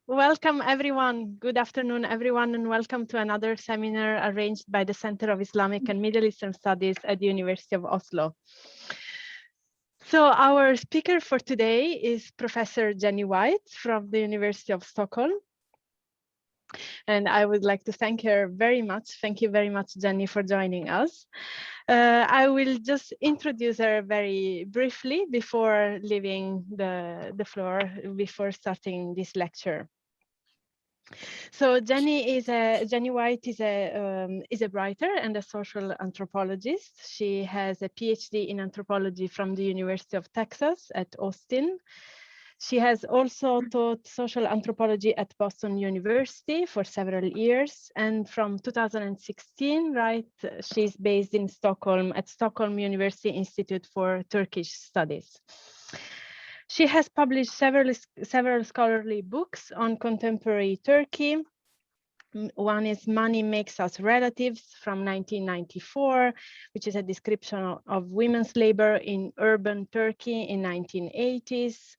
Welcome everyone. Good afternoon everyone, and welcome to another seminar arranged by the Center of Islamic and Middle Eastern Studies at the University of Oslo. So our speaker for today is Professor Jenny White from the University of Stockholm. And I would like to thank her very much. Thank you very much, Jenny, for joining us. I will just introduce her very briefly before leaving the floor, before starting this lecture. So Jenny White is a writer and a social anthropologist. She has a PhD in anthropology from the University of Texas at Austin. She has also taught social anthropology at Boston University for several years. And from 2016, she's based in Stockholm at Stockholm University Institute for Turkish Studies. She has published several scholarly books on contemporary Turkey. One is Money Makes Us Relatives from 1994, which is a description of women's labor in urban Turkey in 1980s.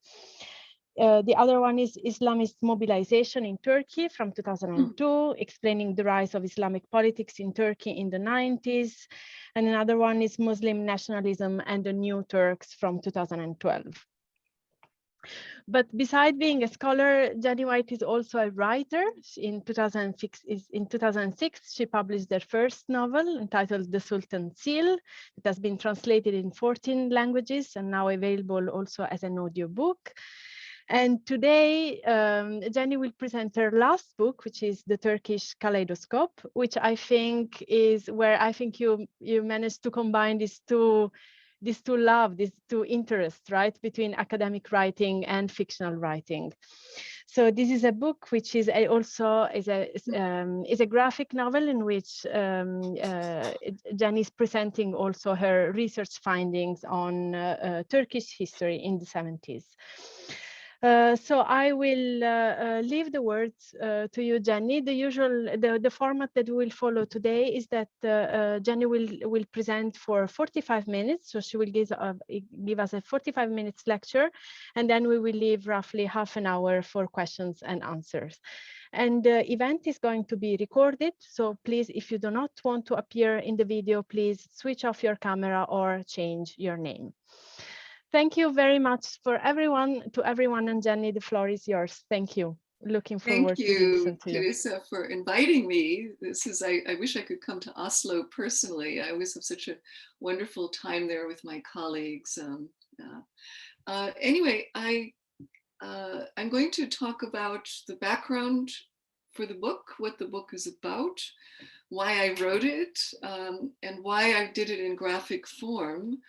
The other one is Islamist mobilization in Turkey from 2002, explaining the rise of Islamic politics in Turkey in the 90s. And another one is Muslim nationalism and the New Turks from 2012. But besides being a scholar, Jenny White is also a writer. In 2006, she published her first novel entitled The Sultan's Seal. It has been translated in 14 languages and now available also as an audiobook. And today, Jenny will present her last book, which is The Turkish Kaleidoscope, which I think is where I think you managed to combine these two interests, right, between academic writing and fictional writing. So this is a book which is also a graphic novel in which Jenny is presenting also her research findings on Turkish history in the 70s. So I will leave the words to you, Jenny. The format that we will follow today is that Jenny will present for 45 minutes. So she will give us a 45 minutes lecture, and then we will leave roughly half an hour for questions and answers. And the event is going to be recorded. So please, if you do not want to appear in the video, please switch off your camera or change your name. Thank you very much to everyone, and Jenny, the floor is yours. Thank you. Looking forward to listen to you. Thank you, Teresa, for inviting me. I wish I could come to Oslo personally. I always have such a wonderful time there with my colleagues. Anyway, I'm going to talk about the background for the book, what the book is about, why I wrote it, and why I did it in graphic form,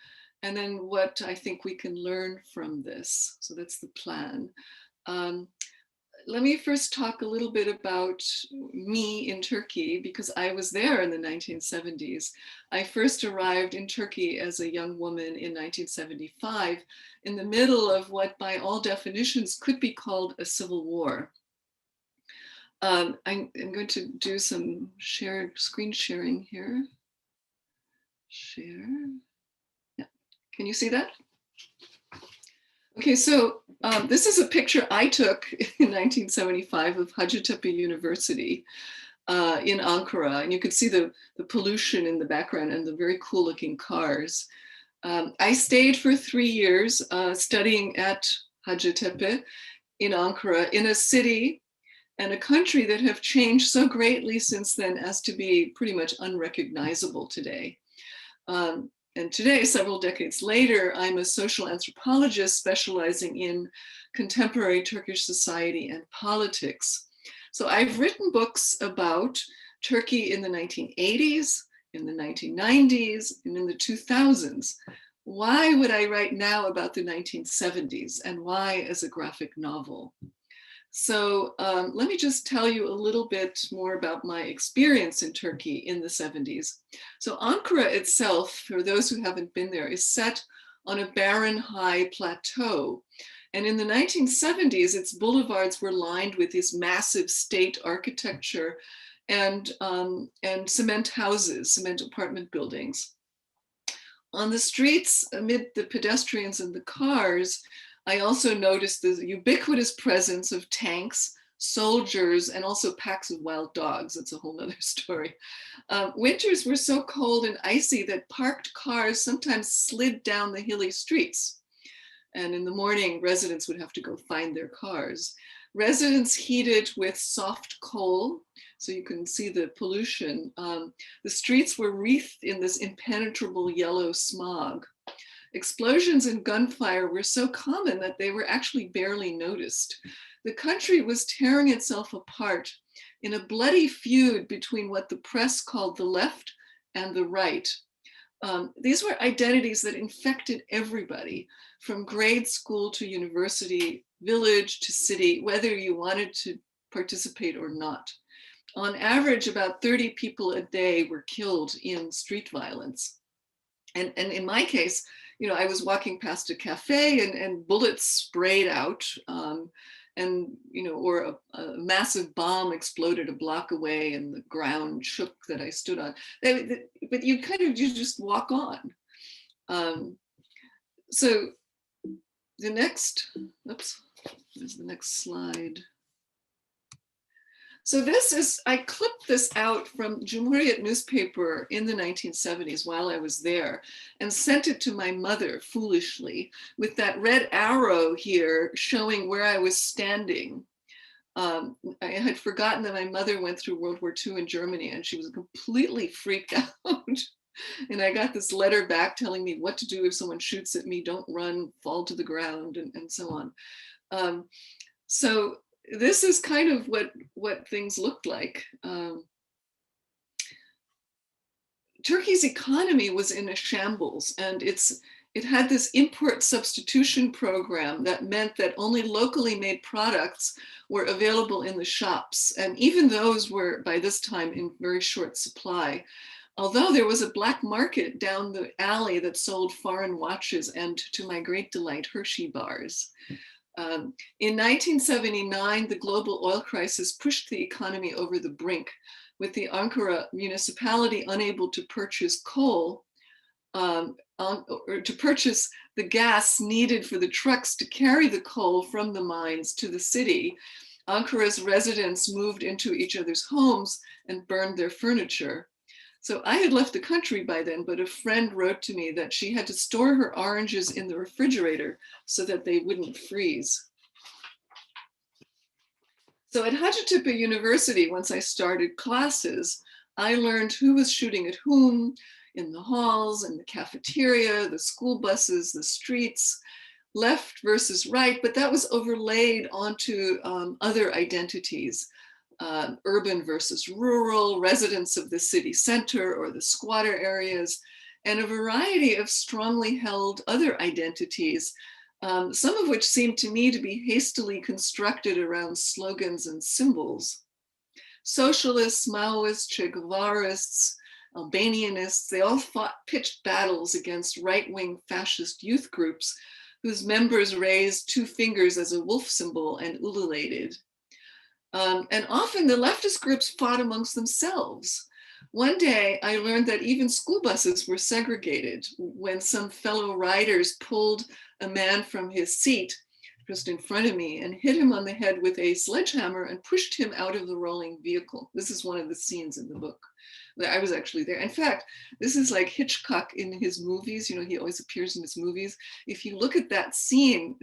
and then what I think we can learn from this. So that's the plan. Let me first talk a little bit about me in Turkey, because I was there in the 1970s. I first arrived in Turkey as a young woman in 1975, in the middle of what by all definitions could be called a civil war. I'm going to do some screen sharing here. Share. Yeah. Can you see that? Okay, so this is a picture I took in 1975 of Hacettepe University in Ankara, and you can see the pollution in the background and the very cool looking cars. I stayed for 3 years studying at Hacettepe in Ankara, in a city and a country that have changed so greatly since then as to be pretty much unrecognizable today. And today, several decades later, I'm a social anthropologist specializing in contemporary Turkish society and politics. So I've written books about Turkey in the 1980s, in the 1990s, and in the 2000s. Why would I write now about the 1970s, and why as a graphic novel? So let me just tell you a little bit more about my experience in Turkey in the 70s. So Ankara itself, for those who haven't been there, is set on a barren high plateau. And in the 1970s, its boulevards were lined with this massive state architecture and cement houses, cement apartment buildings. On the streets, amid the pedestrians and the cars, I also noticed the ubiquitous presence of tanks, soldiers, and also packs of wild dogs. That's a whole other story. Winters were so cold and icy that parked cars sometimes slid down the hilly streets. And in the morning, residents would have to go find their cars. Residents heated with soft coal, so you can see the pollution. The streets were wreathed in this impenetrable yellow smog. Explosions and gunfire were so common that they were actually barely noticed. The country was tearing itself apart in a bloody feud between what the press called the left and the right. These were identities that infected everybody, from grade school to university, village to city, whether you wanted to participate or not. On average, about 30 people a day were killed in street violence. And in my case, I was walking past a cafe and bullets sprayed out, or a massive bomb exploded a block away and the ground shook that I stood on. But you just walk on. So the next, there's the next slide. So I clipped this out from Cumhuriyet newspaper in the 1970s while I was there and sent it to my mother foolishly with that red arrow here showing where I was standing. I had forgotten that my mother went through World War II in Germany and she was completely freaked out. And I got this letter back telling me what to do if someone shoots at me, don't run, fall to the ground, and so on. So this is kind of what things looked like. Turkey's economy was in a shambles, and it had this import substitution program that meant that only locally made products were available in the shops. And even those were by this time in very short supply. Although there was a black market down the alley that sold foreign watches and, to my great delight, Hershey bars. In 1979, the global oil crisis pushed the economy over the brink, with the Ankara municipality unable to purchase coal, or to purchase the gas needed for the trucks to carry the coal from the mines to the city. Ankara's residents moved into each other's homes and burned their furniture. So I had left the country by then, but a friend wrote to me that she had to store her oranges in the refrigerator so that they wouldn't freeze. So at Hacettepe University, once I started classes, I learned who was shooting at whom in the halls, in the cafeteria, the school buses, the streets, left versus right, but that was overlaid onto other identities. Urban versus rural, residents of the city center or the squatter areas, and a variety of strongly held other identities, some of which seemed to me to be hastily constructed around slogans and symbols. Socialists, Maoists, Che Guevarists, Albanianists, they all fought pitched battles against right-wing fascist youth groups whose members raised two fingers as a wolf symbol and ululated. And often the leftist groups fought amongst themselves. One day I learned that even school buses were segregated when some fellow riders pulled a man from his seat just in front of me and hit him on the head with a sledgehammer and pushed him out of the rolling vehicle. This is one of the scenes in the book. I was actually there. In fact, this is like Hitchcock in his movies. He always appears in his movies. If you look at that scene,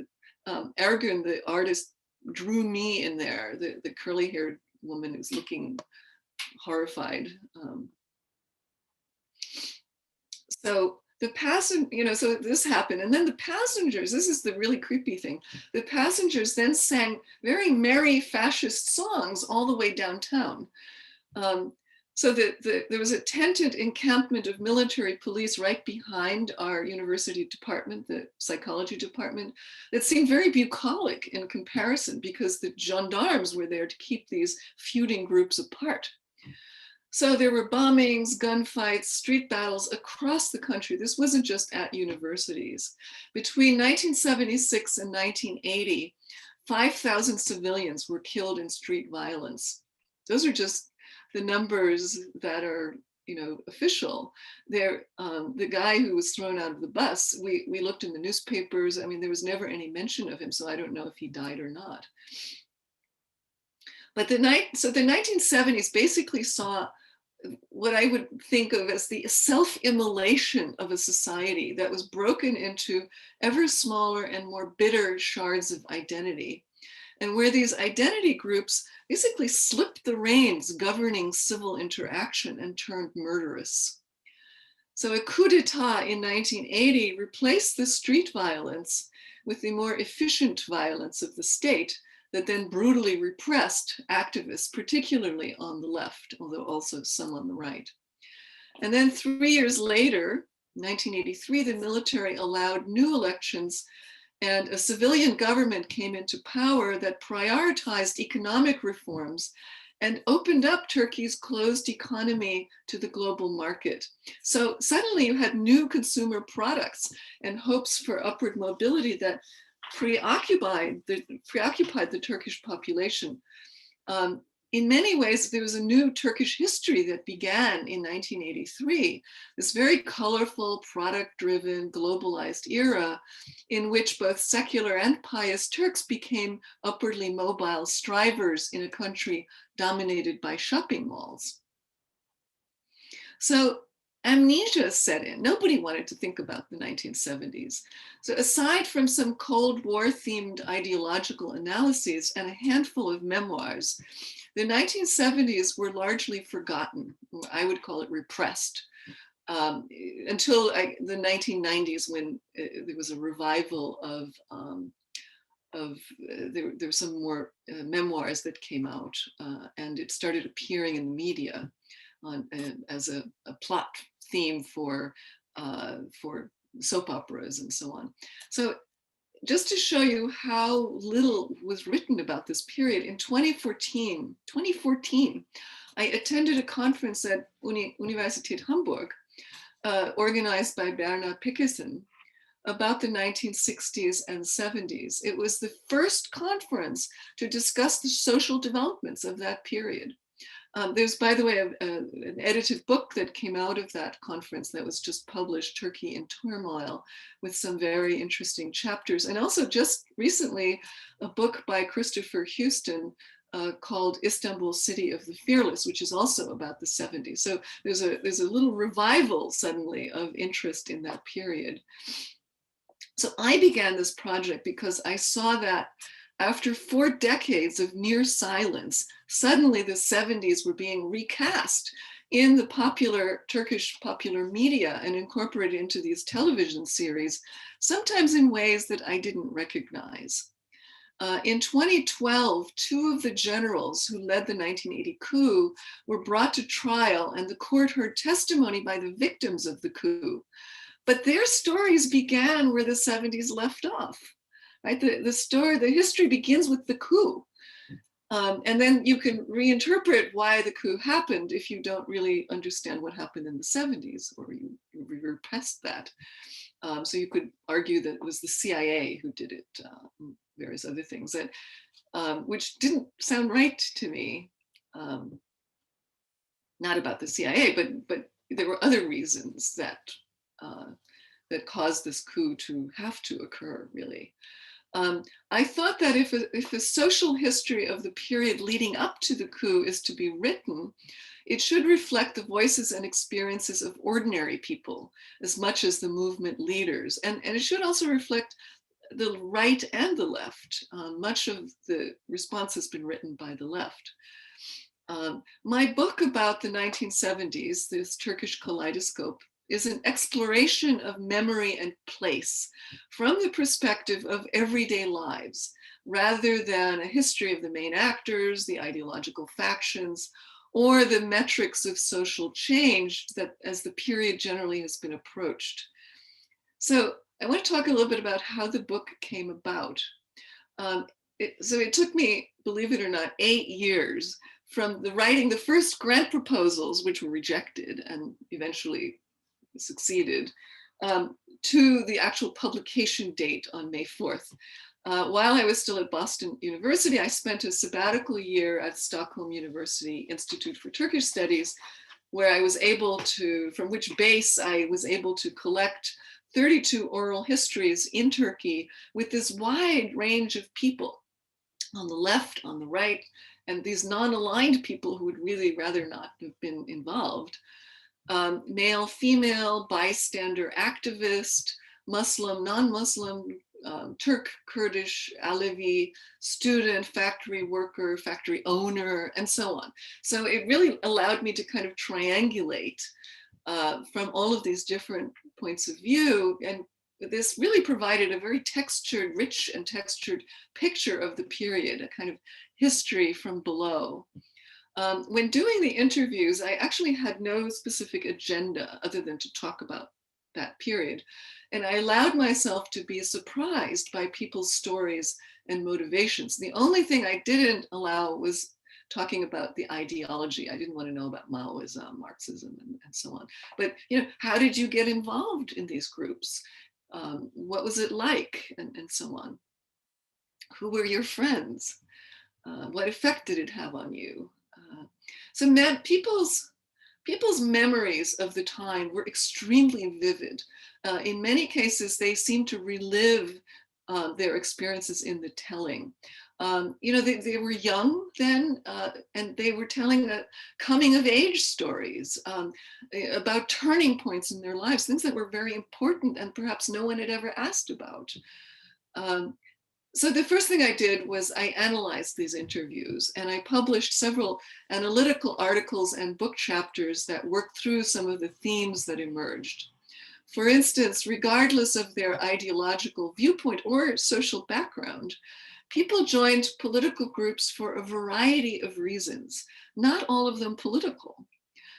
Ergün, the artist, drew me in there, the curly-haired woman who's looking horrified. So the passenger, so this happened, and then the passengers, this is the really creepy thing, the passengers then sang very merry fascist songs all the way downtown. So there was a tented encampment of military police right behind our university department, the psychology department, that seemed very bucolic in comparison because the gendarmes were there to keep these feuding groups apart. So there were bombings, gunfights, street battles across the country. This wasn't just at universities. Between 1976 and 1980, 5,000 civilians were killed in street violence. Those are just the numbers that are, official. The guy who was thrown out of the bus, we looked in the newspapers. I mean, there was never any mention of him, so I don't know if he died or not. But the 1970s basically saw what I would think of as the self-immolation of a society that was broken into ever smaller and more bitter shards of identity, and where these identity groups basically slipped the reins governing civil interaction and turned murderous. So a coup d'etat in 1980 replaced the street violence with the more efficient violence of the state that then brutally repressed activists, particularly on the left, although also some on the right. And then 3 years later, 1983, the military allowed new elections and a civilian government came into power that prioritized economic reforms and opened up Turkey's closed economy to the global market. So suddenly you had new consumer products and hopes for upward mobility that preoccupied the Turkish population. In many ways, there was a new Turkish history that began in 1983, this very colorful, product-driven, globalized era in which both secular and pious Turks became upwardly mobile strivers in a country dominated by shopping malls. So amnesia set in. Nobody wanted to think about the 1970s. So aside from some Cold War themed ideological analyses and a handful of memoirs, the 1970s were largely forgotten. I would call it repressed until the 1990s, when there was a revival there were some more memoirs that came out, and it started appearing in the media as a plot theme for soap operas and so on. So just to show you how little was written about this period, in 2014, I attended a conference at Universität Hamburg, organized by Bernard Pickesen, about the 1960s and 70s. It was the first conference to discuss the social developments of that period. There's, by the way, an edited book that came out of that conference that was just published, Turkey in Turmoil, with some very interesting chapters. And also just recently, a book by Christopher Houston called Istanbul, City of the Fearless, which is also about the 70s. So there's a little revival suddenly of interest in that period. So I began this project because I saw that after 4 decades of near silence, suddenly the 70s were being recast in the Turkish popular media and incorporated into these television series, sometimes in ways that I didn't recognize. In 2012, 2 of the generals who led the 1980 coup were brought to trial, and the court heard testimony by the victims of the coup. But their stories began where the 70s left off. Right? The history begins with the coup. And then you can reinterpret why the coup happened if you don't really understand what happened in the 70s, or you repressed that. So you could argue that it was the CIA who did it, various other things, that, which didn't sound right to me. Not about the CIA, but there were other reasons that caused this coup to have to occur, really. I thought that if a social history of the period leading up to the coup is to be written, it should reflect the voices and experiences of ordinary people as much as the movement leaders. And it should also reflect the right and the left. Much of the response has been written by the left. My book about the 1970s, this Turkish Kaleidoscope, is an exploration of memory and place from the perspective of everyday lives, rather than a history of the main actors, the ideological factions, or the metrics of social change that as the period generally has been approached. So I want to talk a little bit about how the book came about. So it took me, believe it or not, 8 years from writing the first grant proposals, which were rejected and eventually succeeded, to the actual publication date on May 4th. While I was still at Boston University, I spent a sabbatical year at Stockholm University Institute for Turkish Studies, where I was able to, from which base I was able to collect 32 oral histories in Turkey with this wide range of people on the left, on the right, and these non-aligned people who would really rather not have been involved, male, female, bystander, activist, Muslim, non-Muslim, Turk, Kurdish, Alevi, student, factory worker, factory owner, and so on. So it really allowed me to kind of triangulate from all of these different points of view. And this really provided a very textured, rich and textured picture of the period, a kind of history from below. When doing the interviews, I actually had no specific agenda other than to talk about that period. And I allowed myself to be surprised by people's stories and motivations. The only thing I didn't allow was talking about the ideology. I didn't want to know about Maoism, Marxism, and so on. But how did you get involved in these groups? What was it like, and so on? Who were your friends? What effect did it have on you? So people's memories of the time were extremely vivid. In many cases, they seem to relive their experiences in the telling. They were young then, and they were telling coming of age stories about turning points in their lives, things that were very important and perhaps no one had ever asked about. So the first thing I did was I analyzed these interviews, and I published several analytical articles and book chapters that worked through some of the themes that emerged. For instance, regardless of their ideological viewpoint or social background, people joined political groups for a variety of reasons, not all of them political.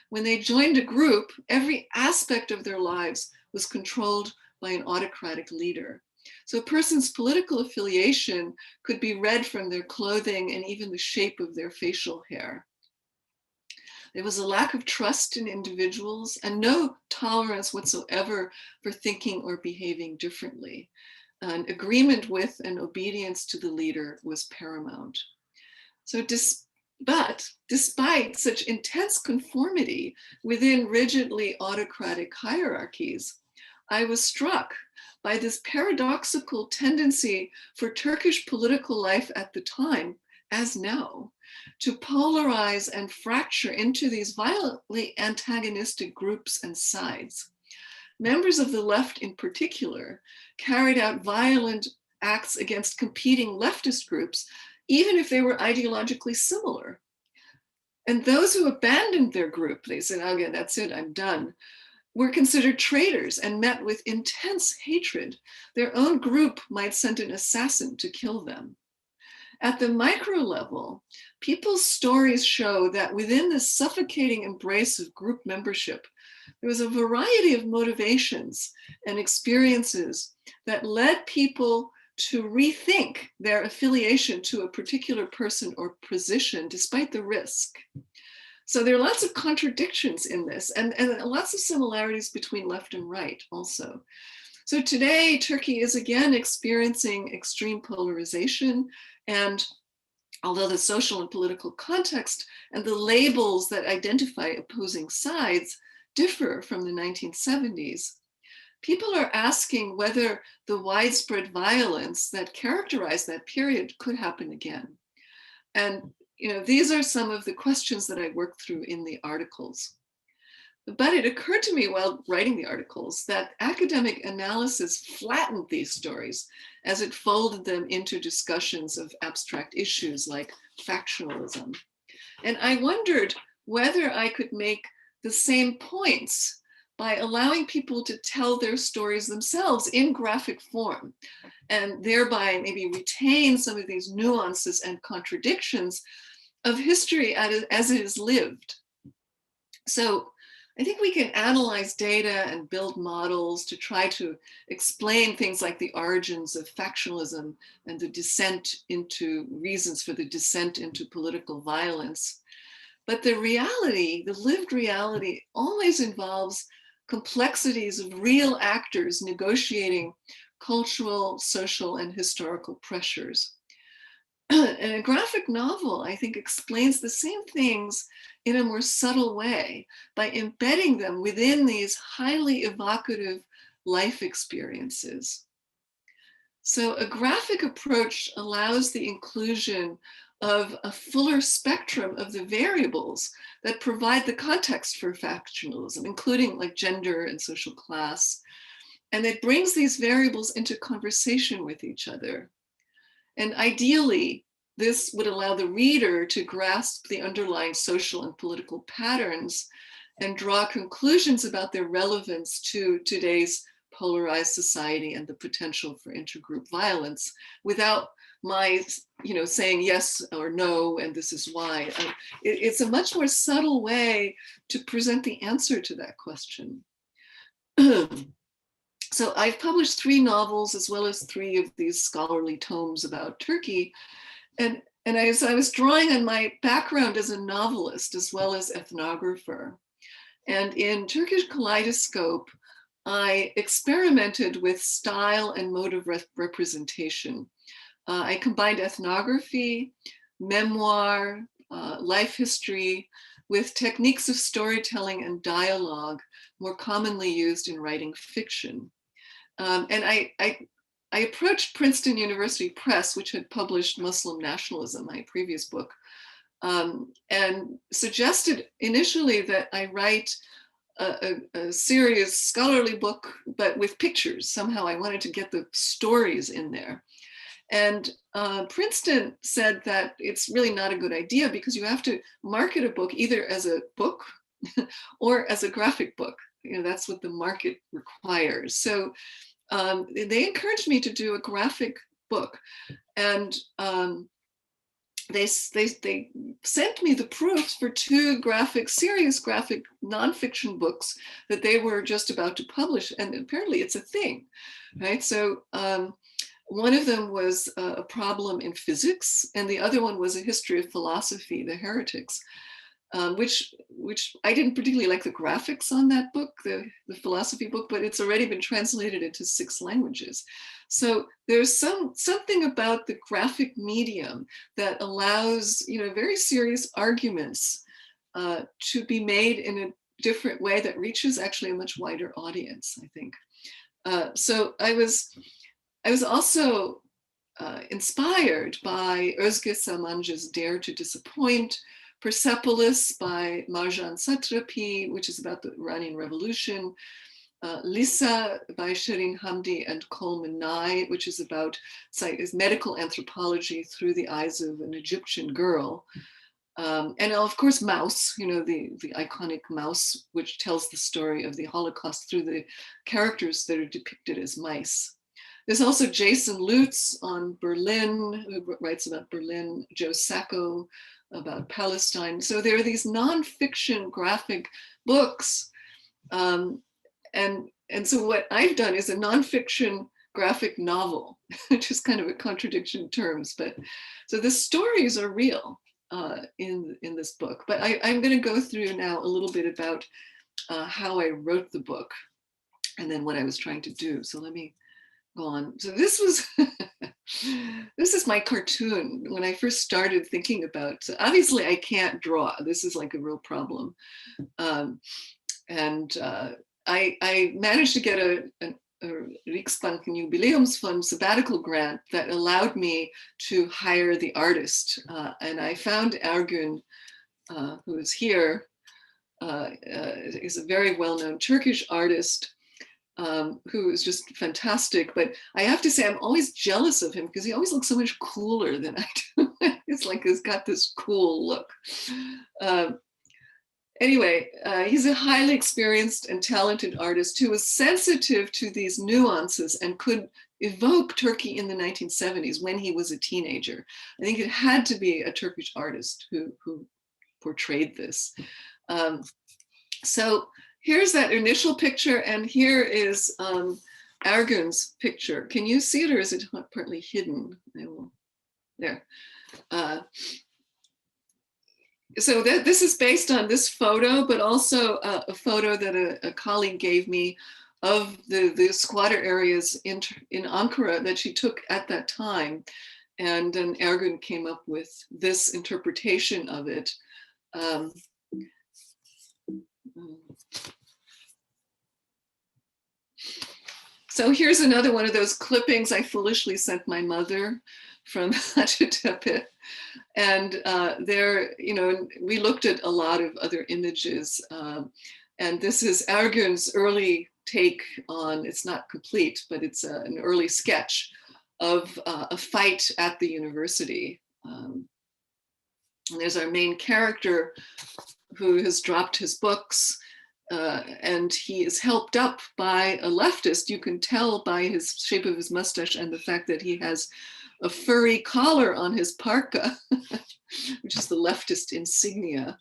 When they joined a group, every aspect of their lives was controlled by an autocratic leader. So a person's political affiliation could be read from their clothing and even the shape of their facial hair. There was a lack of trust in individuals and no tolerance whatsoever for thinking or behaving differently. An agreement with and obedience to the leader was paramount. So but despite such intense conformity within rigidly autocratic hierarchies, I was struck by this paradoxical tendency for Turkish political life at the time, as now, to polarize and fracture into these violently antagonistic groups and sides. Members of the left in particular carried out violent acts against competing leftist groups, even if they were ideologically similar. And those who abandoned their group, they said, okay, that's it, I'm done, were considered traitors and met with intense hatred. Their own group might send an assassin to kill them. At the micro level, people's stories show that within this suffocating embrace of group membership, there was a variety of motivations and experiences that led people to rethink their affiliation to a particular person or position despite the risk. So there are lots of contradictions in this and lots of similarities between left and right also. So today, Turkey is again experiencing extreme polarization, and although the social and political context and the labels that identify opposing sides differ from the 1970s, people are asking whether the widespread violence that characterized that period could happen again. And these are some of the questions that I worked through in the articles. But it occurred to me while writing the articles that academic analysis flattened these stories as it folded them into discussions of abstract issues like factionalism. And I wondered whether I could make the same points by allowing people to tell their stories themselves in graphic form, and thereby maybe retain some of these nuances and contradictions of history as it is lived. So I think we can analyze data and build models to try to explain things like the origins of factionalism and the reasons for the descent into political violence. But the reality, the lived reality, always involves complexities of real actors negotiating cultural, social, and historical pressures. And a graphic novel, I think, explains the same things in a more subtle way by embedding them within these highly evocative life experiences. So a graphic approach allows the inclusion of a fuller spectrum of the variables that provide the context for factionalism, including like gender and social class. And it brings these variables into conversation with each other. And ideally, this would allow the reader to grasp the underlying social and political patterns and draw conclusions about their relevance to today's polarized society and the potential for intergroup violence without my saying yes or no, and this is why. It's a much more subtle way to present the answer to that question. So I've published 3 novels as well as 3 of these scholarly tomes about Turkey. And as I was drawing on my background as a novelist as well as ethnographer. And in Turkish Kaleidoscope, I experimented with style and mode of representation. I combined ethnography, memoir, life history with techniques of storytelling and dialogue more commonly used in writing fiction. And I approached Princeton University Press, which had published Muslim Nationalism, my previous book, and suggested initially that I write a serious scholarly book, but with pictures. Somehow I wanted to get the stories in there. And Princeton said that it's really not a good idea because you have to market a book either as a book or as a graphic book. That's what the market requires. So they encouraged me to do a graphic book, and they sent me the proofs for 2 serious graphic nonfiction books that they were just about to publish, and apparently it's a thing, right? So one of them was a problem in physics, and the other one was a history of philosophy, The Heretics. Which I didn't particularly like the graphics on that book, the philosophy book, but it's already been translated into 6 languages. So there's something about the graphic medium that allows very serious arguments to be made in a different way that reaches actually a much wider audience, I think. So I was also inspired by Özge Samanca's Dare to Disappoint, Persepolis by Marjan Satrapi, which is about the Iranian Revolution, Lisa by Shirin Hamdi and Coleman Nye, which is about medical anthropology through the eyes of an Egyptian girl. And of course, Maus, the iconic Maus, which tells the story of the Holocaust through the characters that are depicted as mice. There's also Jason Lutz on Berlin, who writes about Berlin, Joe Sacco about Palestine. So there are these nonfiction graphic books. And so what I've done is a nonfiction graphic novel, which is kind of a contradiction in terms, but so the stories are real in this book. But I'm going to go through now a little bit about how I wrote the book and then what I was trying to do. So let me go on. So this was, this is my cartoon when I first started thinking about, so obviously I can't draw. This is like a real problem. I managed to get a Riksbanken Jubileumsfond sabbatical grant that allowed me to hire the artist. And I found Ergün, who is here, is a very well-known Turkish artist who is just fantastic. But I have to say, I'm always jealous of him because he always looks so much cooler than I do. It's like he's got this cool look. Anyway, he's a highly experienced and talented artist who was sensitive to these nuances and could evoke Turkey in the 1970s when he was a teenager. I think it had to be a Turkish artist who portrayed this. So here's that initial picture, and here is Ergün's picture. Can you see it, or is it partly hidden? There. So this is based on this photo, but also a photo that a colleague gave me of the squatter areas in Ankara that she took at that time. And then Ergün came up with this interpretation of it. So here's another one of those clippings I foolishly sent my mother from Hacettepe. And there, we looked at a lot of other images. And this is Ergün's early take on, it's not complete, but it's an early sketch of a fight at the university. And there's our main character who has dropped his books, and he is helped up by a leftist. You can tell by his shape of his mustache and the fact that he has a furry collar on his parka, which is the leftist insignia,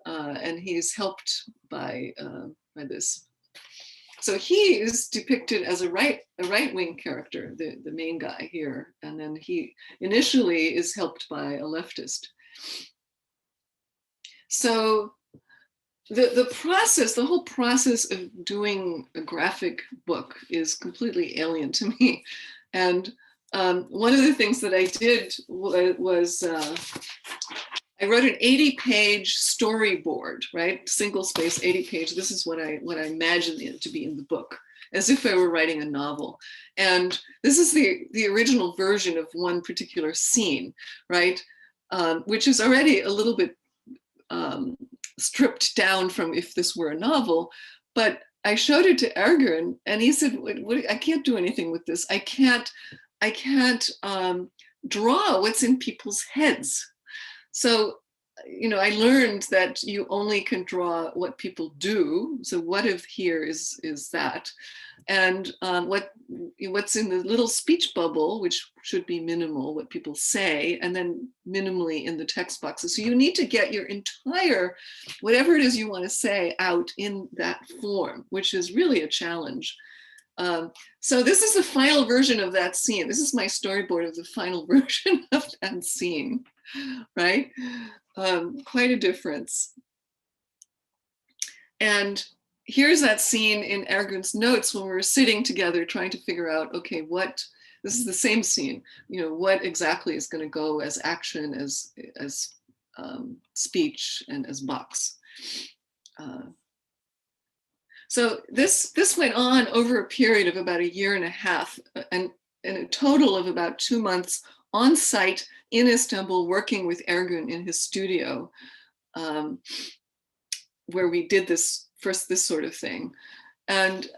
and he's helped by this. So he is depicted as a right-wing character, the main guy here, and then he initially is helped by a leftist. So the whole process of doing a graphic book is completely alien to me. And one of the things that I did was I wrote an 80-page storyboard, right? Single space, 80-page. This is what I imagined it to be in the book, as if I were writing a novel. And this is the original version of one particular scene, right? Which is already a little bit stripped down from if this were a novel. But I showed it to Ergün, and he said, I can't do anything with this. I can't draw what's in people's heads. So, I learned that you only can draw what people do. So what if here is that, and what's in the little speech bubble, which should be minimal, what people say, and then minimally in the text boxes. So you need to get your entire, whatever it is you want to say, out in that form, which is really a challenge. So this is the final version of that scene. This is my storyboard of the final version of that scene, right? Quite a difference. And here's that scene in Ergün's notes when we were sitting together trying to figure out, okay, this is the same scene, what exactly is going to go as action, as speech, and as box. So this went on over a period of about 1.5 years, and a total of about 2 months on site in Istanbul, working with Ergün in his studio, where we did this sort of thing. And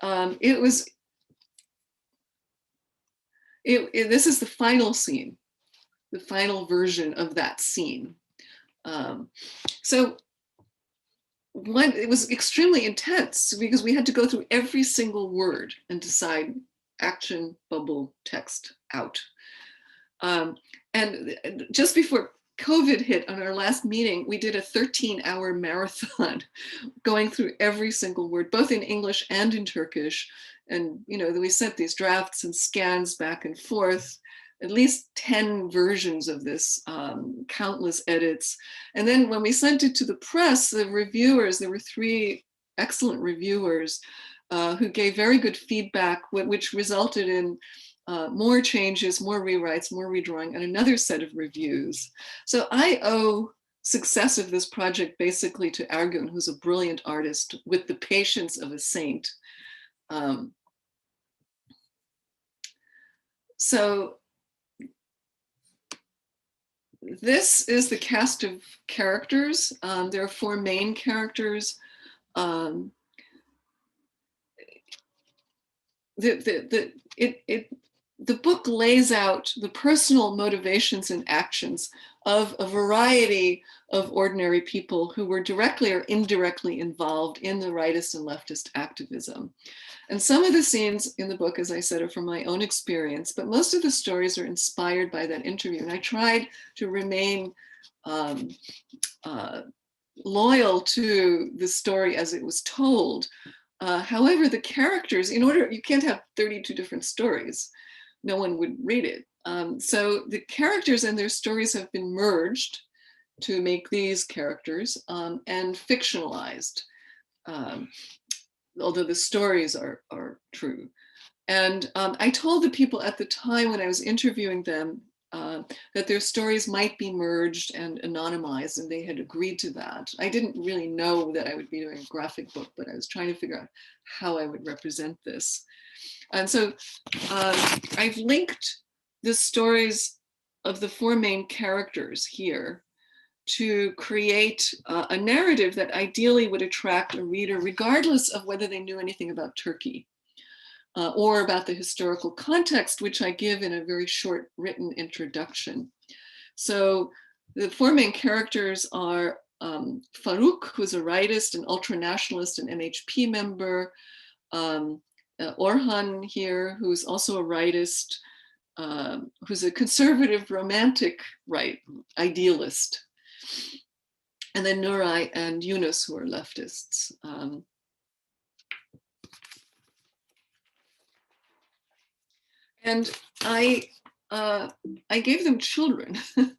this is the final scene, the final version of that scene. So it was extremely intense because we had to go through every single word and decide action, bubble, text, out. And just before COVID hit on our last meeting, we did a 13-hour marathon going through every single word, both in English and in Turkish. And, we sent these drafts and scans back and forth, at least 10 versions of this, countless edits. And then when we sent it to the press, the reviewers, there were 3 excellent reviewers who gave very good feedback, which resulted in more changes, more rewrites, more redrawing, and another set of reviews. So I owe success of this project basically to Ergün, who's a brilliant artist with the patience of a saint. So this is the cast of characters. There are 4 main characters. The book lays out the personal motivations and actions of a variety of ordinary people who were directly or indirectly involved in the rightist and leftist activism. And some of the scenes in the book, as I said, are from my own experience, but most of the stories are inspired by that interview. And I tried to remain loyal to the story as it was told. However, the characters, you can't have 32 different stories. No one would read it. So the characters and their stories have been merged to make these characters and fictionalized, although the stories are true. And I told the people at the time when I was interviewing them that their stories might be merged and anonymized, and they had agreed to that. I didn't really know that I would be doing a graphic book, but I was trying to figure out how I would represent this. And so I've linked the stories of the four main characters here to create a narrative that ideally would attract a reader regardless of whether they knew anything about Turkey or about the historical context, which I give in a very short written introduction. So the four main characters are Faruk, who's a rightist, an ultranationalist, an MHP member, Orhan here, who's also a rightist, who's a conservative romantic right idealist, and then Nuray and Yunus, who are leftists. And I gave them children. Let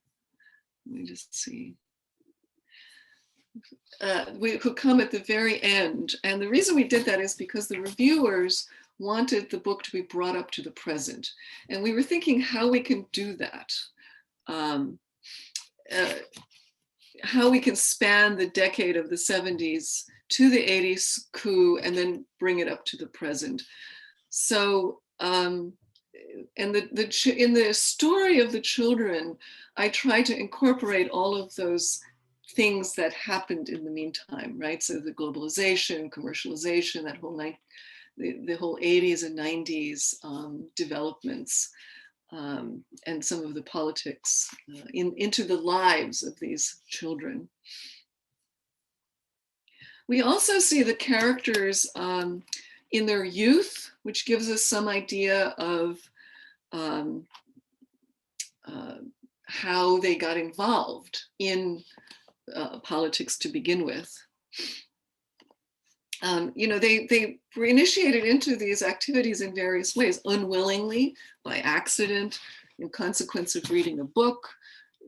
me just see. Who come at the very end. And the reason we did that is because the reviewers wanted the book to be brought up to the present. And we were thinking how we can do that. How we can span the decade of the 70s to the 80s coup and then bring it up to the present. So, and in the story of the children, I try to incorporate all of those things that happened in the meantime, right? So the globalization, commercialization, that whole the whole 80s and 90s developments, and some of the politics into the lives of these children. We also see the characters in their youth, which gives us some idea of how they got involved in politics to begin with. They were initiated into these activities in various ways, unwillingly, by accident, in consequence of reading a book,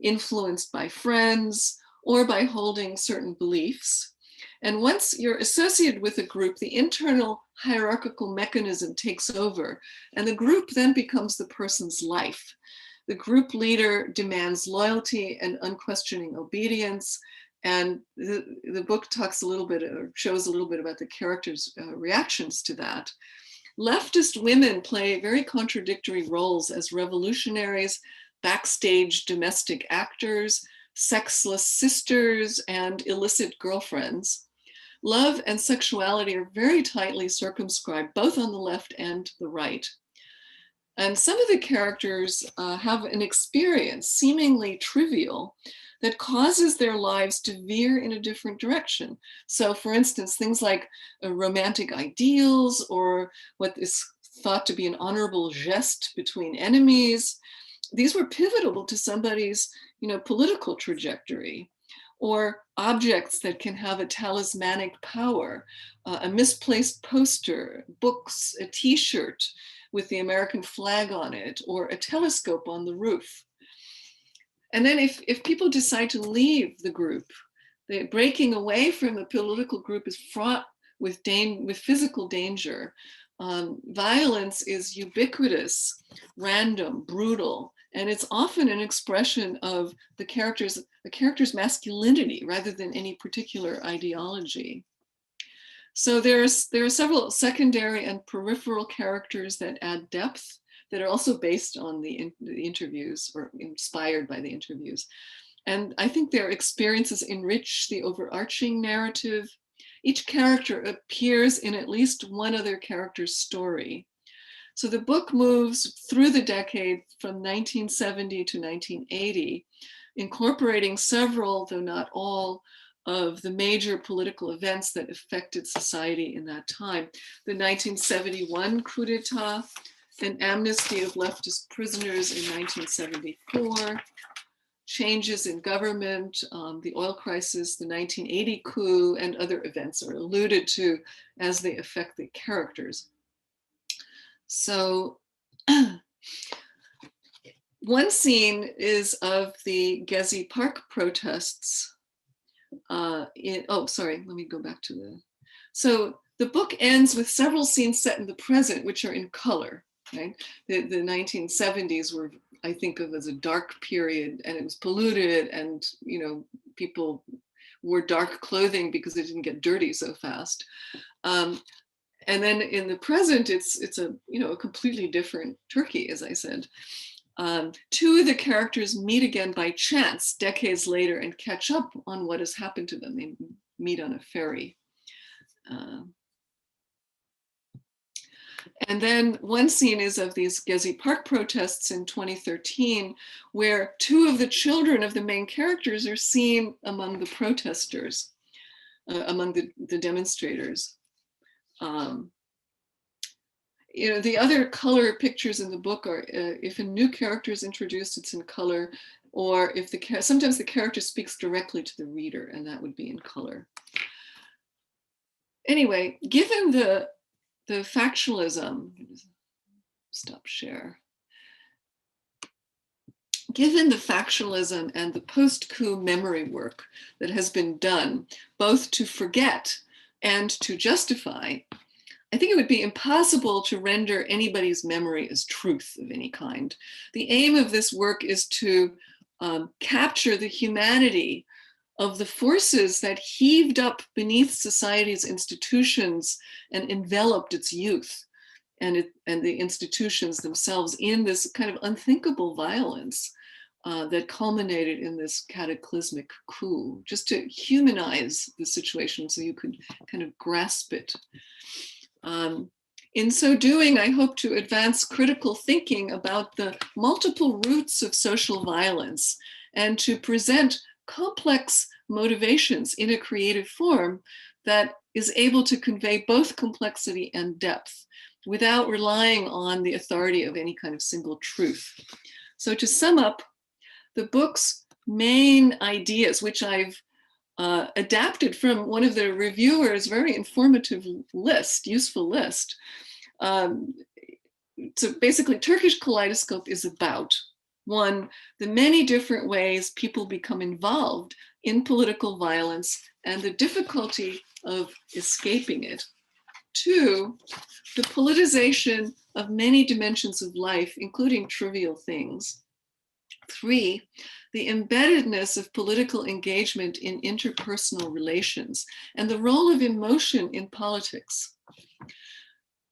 influenced by friends, or by holding certain beliefs. And once you're associated with a group, the internal hierarchical mechanism takes over, and the group then becomes the person's life. The group leader demands loyalty and unquestioning obedience. And the book talks a little bit, or shows a little bit about the characters' reactions to that. Leftist women play very contradictory roles as revolutionaries, backstage domestic actors, sexless sisters, and illicit girlfriends. Love and sexuality are very tightly circumscribed, both on the left and the right. And some of the characters have an experience, seemingly trivial, that causes their lives to veer in a different direction. So for instance, things like romantic ideals, or what is thought to be an honorable geste between enemies, these were pivotal to somebody's political trajectory. Or objects that can have a talismanic power, a misplaced poster, books, a t-shirt with the American flag on it, or a telescope on the roof. And then if people decide to leave the group, breaking away from a political group is fraught with physical danger. Violence is ubiquitous, random, brutal, and it's often an expression of the character's masculinity rather than any particular ideology. So there are several secondary and peripheral characters that add depth, that are also based on the interviews, or inspired by the interviews. And I think their experiences enrich the overarching narrative. Each character appears in at least one other character's story. So the book moves through the decade from 1970 to 1980, incorporating several, though not all, of the major political events that affected society in that time. The 1971 coup d'etat, an amnesty of leftist prisoners in 1974, changes in government, the oil crisis, the 1980 coup, and other events are alluded to as they affect the characters. So one scene is of the Gezi Park protests. Let me go back to so the book ends with several scenes set in the present, which are in color. Right? The 1970s were, I think of as a dark period, and it was polluted, and people wore dark clothing because it didn't get dirty so fast. And then in the present, it's a completely different Turkey, as I said. Two of the characters meet again by chance decades later and catch up on what has happened to them. They meet on a ferry. And then one scene is of these Gezi Park protests in 2013, where two of the children of the main characters are seen among the protesters, among the demonstrators. You know, the other color pictures in the book are if a new character is introduced, it's in color, or if sometimes the character speaks directly to the reader, and that would be in color. Anyway, given the factionalism, stop share. Given the factionalism and the post-coup memory work that has been done, both to forget and to justify, I think it would be impossible to render anybody's memory as truth of any kind. The aim of this work is to capture the humanity of the forces that heaved up beneath society's institutions and enveloped its youth and the institutions themselves in this kind of unthinkable violence that culminated in this cataclysmic coup, just to humanize the situation so you could kind of grasp it. In so doing, I hope to advance critical thinking about the multiple roots of social violence and to present complex motivations in a creative form that is able to convey both complexity and depth without relying on the authority of any kind of single truth. So to sum up, the book's main ideas, which I've adapted from one of the reviewers' very informative list, useful list. So basically, Turkish Kaleidoscope is about, one, the many different ways people become involved in political violence and the difficulty of escaping it. Two, the politicization of many dimensions of life, including trivial things. Three, the embeddedness of political engagement in interpersonal relations and the role of emotion in politics.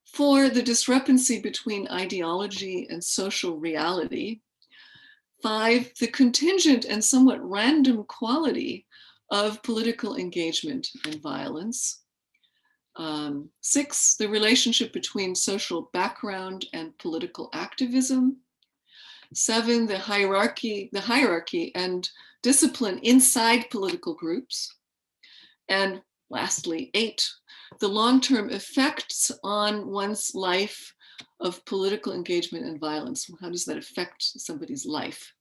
Four, the discrepancy between ideology and social reality. Five, the contingent and somewhat random quality of political engagement and violence. Six, the relationship between social background and political activism. Seven, the hierarchy and discipline inside political groups. And lastly, 8, the long-term effects on one's life of political engagement and violence. How does that affect somebody's life?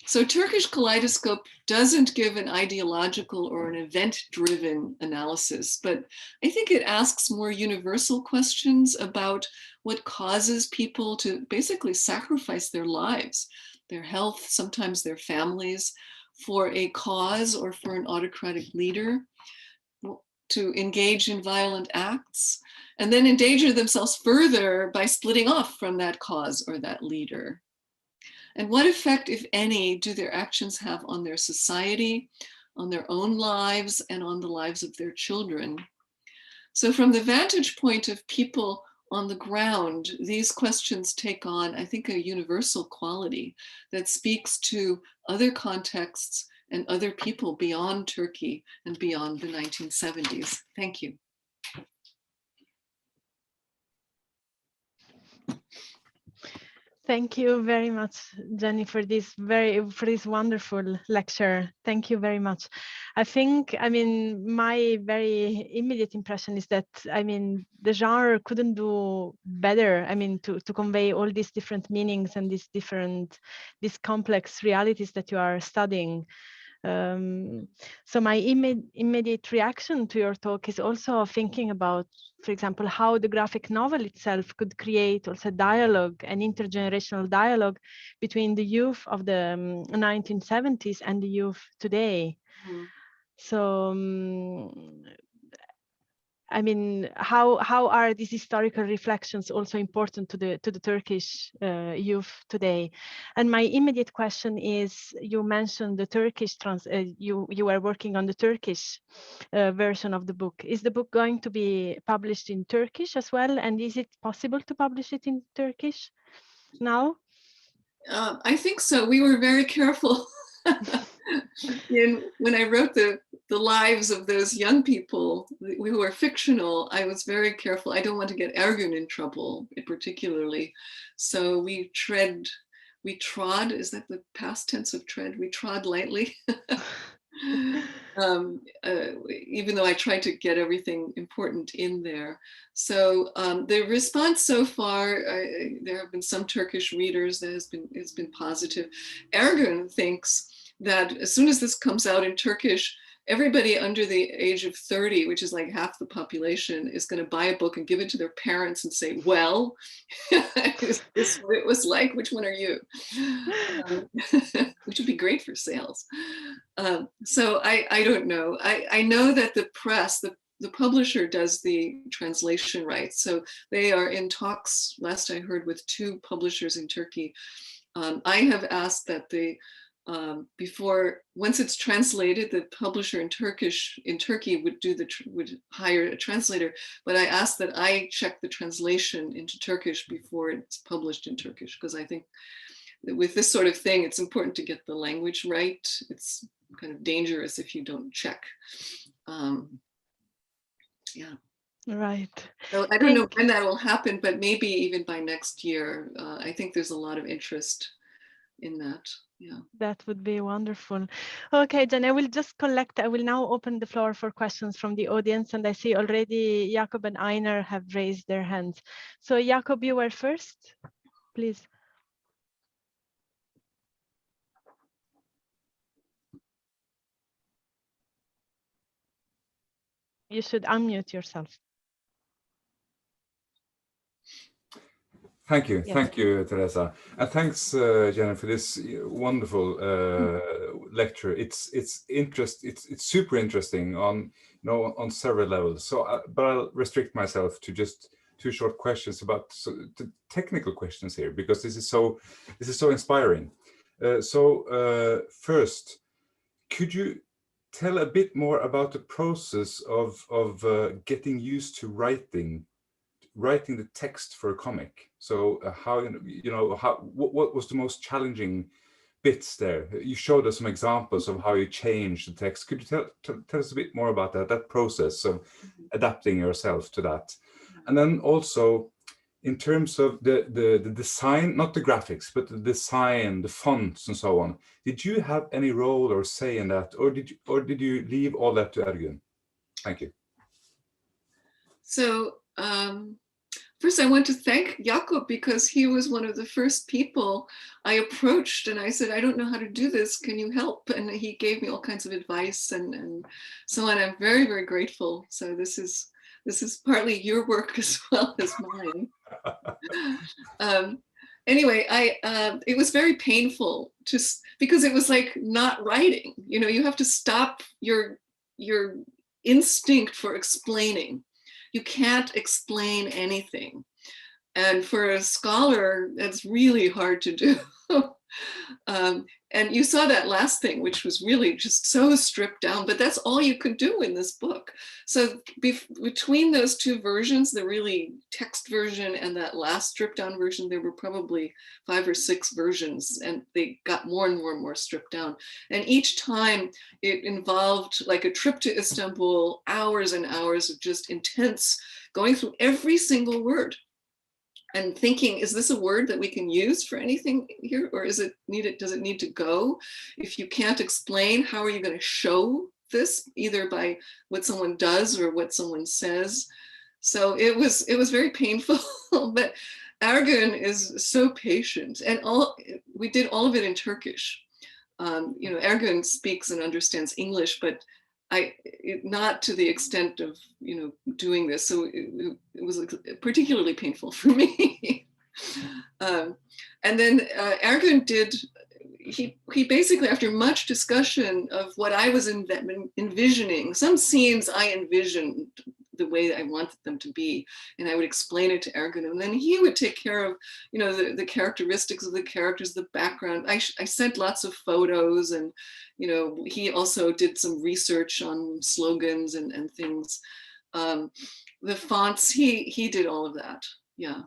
So Turkish Kaleidoscope doesn't give an ideological or an event-driven analysis, but I think it asks more universal questions about what causes people to basically sacrifice their lives, their health, sometimes their families, for a cause or for an autocratic leader, to engage in violent acts, and then endanger themselves further by splitting off from that cause or that leader. And what effect, if any, do their actions have on their society, on their own lives, and on the lives of their children? So from the vantage point of people on the ground, these questions take on, I think, a universal quality that speaks to other contexts and other people beyond Turkey and beyond the 1970s. Thank you. Thank you very much, Jenny, for this wonderful lecture. Thank you very much. I think, my very immediate impression is that, the genre couldn't do better, to convey all these different meanings and these complex realities that you are studying. So my immediate reaction to your talk is also thinking about, for example, how the graphic novel itself could create also dialogue, an intergenerational dialogue between the youth of the 1970s and the youth today. Mm-hmm. So, how are these historical reflections also important to the Turkish youth today? And my immediate question is: you mentioned the Turkish you were working on the Turkish version of the book. Is the book going to be published in Turkish as well? And is it possible to publish it in Turkish now? I think so. We were very careful. When I wrote the lives of those young people who were fictional, I was very careful. I don't want to get Ergün in trouble, particularly. So we trod, is that the past tense of tread? We trod lightly. Even though I tried to get everything important in there. So the response so far, there have been some Turkish readers that has been positive. Ergün thinks that as soon as this comes out in Turkish, everybody under the age of 30, which is like half the population, is going to buy a book and give it to their parents and say, well, is this what it was like? Which one are you? Which would be great for sales. So I don't know. I know that the press, the publisher does the translation rights. So they are in talks, last I heard, with 2 publishers in Turkey. I have asked that once it's translated, the publisher in Turkey would hire a translator, but I asked that I check the translation into Turkish before it's published in Turkish, because I think that with this sort of thing, it's important to get the language right. It's kind of dangerous if you don't check. Yeah. Right. So I don't know when that will happen, but maybe even by next year. I think there's a lot of interest in that. Yeah. That would be wonderful. Okay, then I will now open the floor for questions from the audience. And I see already Jakob and Einar have raised their hands. So Jakob, you were first, please. You should unmute yourself. Thank you. Yes. Thank you, Teresa. And thanks, Jenna, for this wonderful lecture. It's super interesting on several levels. So, but I'll restrict myself to just 2 short questions about the technical questions here, because this is so inspiring. First, could you tell a bit more about the process of getting used to writing the text for a comic? So what was the most challenging bits there? You showed us some examples of how you changed the text. Could you tell us a bit more about that process of adapting yourself to that? And then also, in terms of the design, not the graphics, but the design, the fonts and so on, did you have any role or say in that, or did you leave all that to Ergün? Thank you. So first I want to thank Jakob, because he was one of the first people I approached, and I said, I don't know how to do this, can you help? And he gave me all kinds of advice and so on. I'm very, very grateful. So this is partly your work as well as mine. Anyway, it was very painful because it was like not writing. You have to stop your instinct for explaining. You can't explain anything. And for a scholar, that's really hard to do. And you saw that last thing, which was really just so stripped down, but that's all you could do in this book. So between those 2 versions, the really text version and that last stripped down version, there were probably 5 or 6 versions, and they got more and more and more stripped down. And each time it involved like a trip to Istanbul, hours and hours of just intense going through every single word and thinking, is this a word that we can use for anything here? Or does it need to go? If you can't explain, how are you going to show this, either by what someone does or what someone says? So it was very painful, but Ergün is so patient, and we did all of it in Turkish. Ergün speaks and understands English, but not to the extent of doing this, so it was particularly painful for me. And then Ergün he basically, after much discussion of what I was envisioning, some scenes I envisioned the way I wanted them to be, and I would explain it to Ergün, and then he would take care of the characteristics of the characters, the background. I sent lots of photos, and he also did some research on slogans and things. The fonts, he did all of that. Yeah.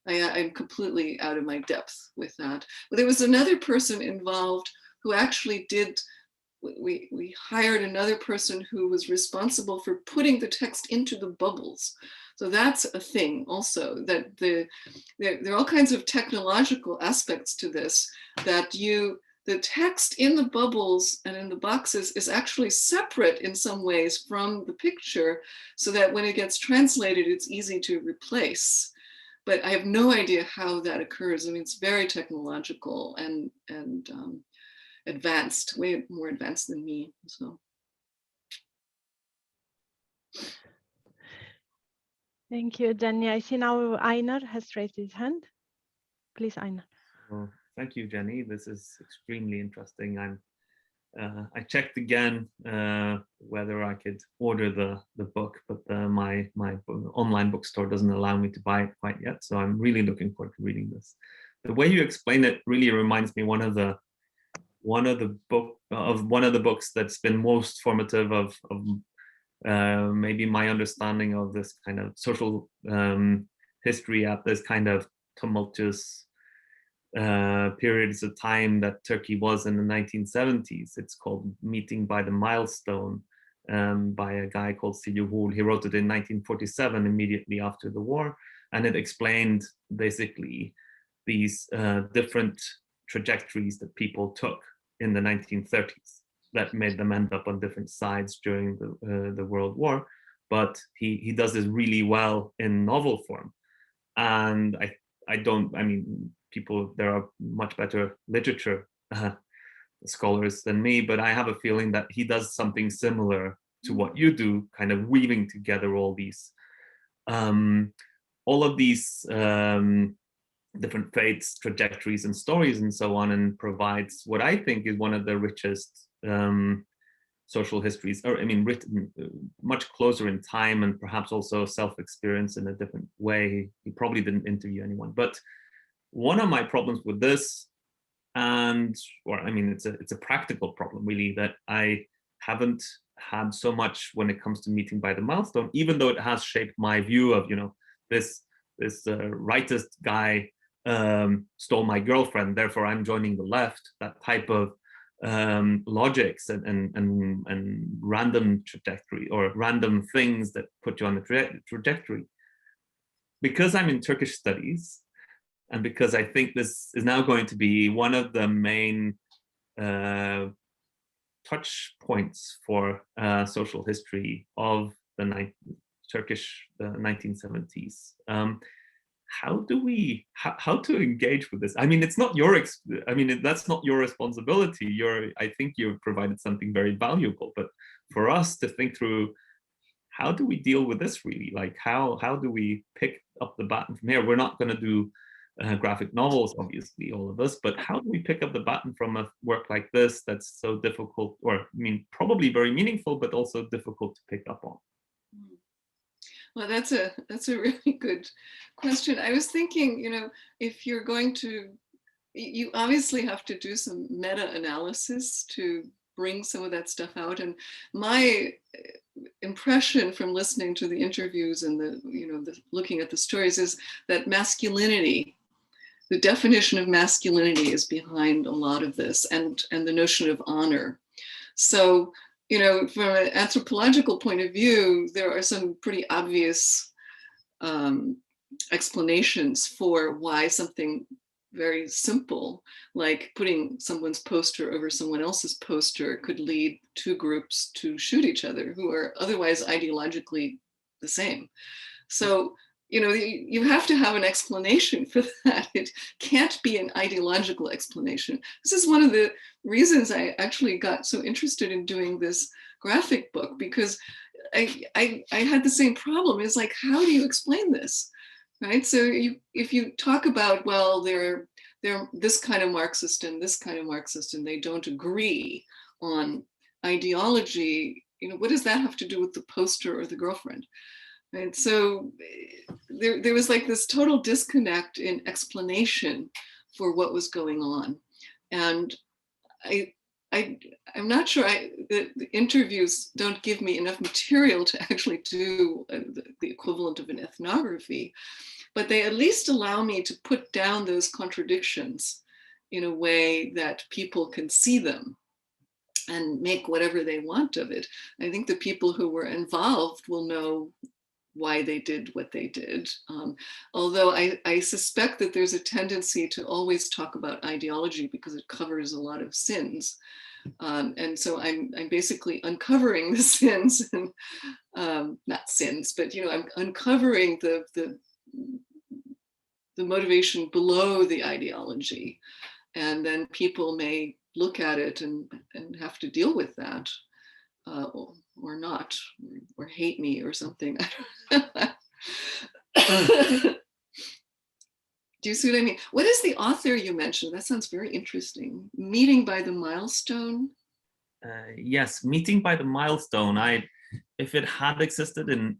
I'm completely out of my depth with that. But there was another person involved who actually did, we hired another person who was responsible for putting the text into the bubbles. So that's a thing also, that there are all kinds of technological aspects to this, that the text in the bubbles and in the boxes is actually separate in some ways from the picture, so that when it gets translated, it's easy to replace. But I have no idea how that occurs. I mean, it's very technological and advanced, way more advanced than me. So. Thank you, Jenny. I see now Einar has raised his hand. Please, Einar. Well, thank you, Jenny. This is extremely interesting. I checked again whether I could order the book, but my online bookstore doesn't allow me to buy it quite yet. So I'm really looking forward to reading this. The way you explain it really reminds me one of the books that's been most formative of maybe my understanding of this kind of social history at this kind of tumultuous periods of time that Turkey was in the 1970s. It's called Meeting by the Milestone, by a guy called Sijuhul. He wrote it in 1947, immediately after the war, and it explained basically these different trajectories that people took in the 1930s that made them end up on different sides during the World War. But he does this really well in novel form. And I mean, people, there are much better literature scholars than me, but I have a feeling that he does something similar to what you do, kind of weaving together all of these different fates, trajectories, and stories, and so on, and provides what I think is one of the richest social histories, or I mean, written much closer in time, and perhaps also self-experience in a different way. He probably didn't interview anyone, but one of my problems with this, or I mean, it's a practical problem really, that I haven't had so much when it comes to Meeting by the Milestone, even though it has shaped my view of, this rightist guy stole my girlfriend, therefore I'm joining the left. That type of logics and random trajectory, or random things that put you on the trajectory. Because I'm in Turkish studies, and because I think this is now going to be one of the main touch points for social history of the Turkish 1970s. How to engage with this? I mean, it's not that's not your responsibility. I think you've provided something very valuable, but for us to think through, how do we deal with this really? Like, how do we pick up the baton from here? We're not going to do graphic novels, obviously, all of us, but how do we pick up the baton from a work like this that's so difficult, or I mean, probably very meaningful, but also difficult to pick up on? Well, that's a really good question. I was thinking, if you're going to, you obviously have to do some meta-analysis to bring some of that stuff out. And my impression from listening to the interviews and the looking at the stories is that masculinity, the definition of masculinity, is behind a lot of this, and the notion of honor. So, from an anthropological point of view, there are some pretty obvious explanations for why something very simple, like putting someone's poster over someone else's poster, could lead two groups to shoot each other who are otherwise ideologically the same. So, you have to have an explanation for that. It can't be an ideological explanation. This is one of the reasons I actually got so interested in doing this graphic book, because I had the same problem. It's like, how do you explain this, right? So if you talk about, well, they're this kind of Marxist and this kind of Marxist, and they don't agree on ideology, what does that have to do with the poster or the girlfriend? And so there was like this total disconnect in explanation for what was going on. And I'm not sure the interviews don't give me enough material to actually do the equivalent of an ethnography. but they at least allow me to put down those contradictions in a way that people can see them and make whatever they want of it. I think the people who were involved will know why they did what they did. Although I suspect that there's a tendency to always talk about ideology because it covers a lot of sins. And so I'm basically uncovering the sins, and not sins, but I'm uncovering the motivation below the ideology. And then people may look at it and have to deal with that. Or not, or hate me or something. Do you see what I mean? What is the author you mentioned? That sounds very interesting. Meeting by the Milestone? Yes, Meeting by the Milestone. If it had existed in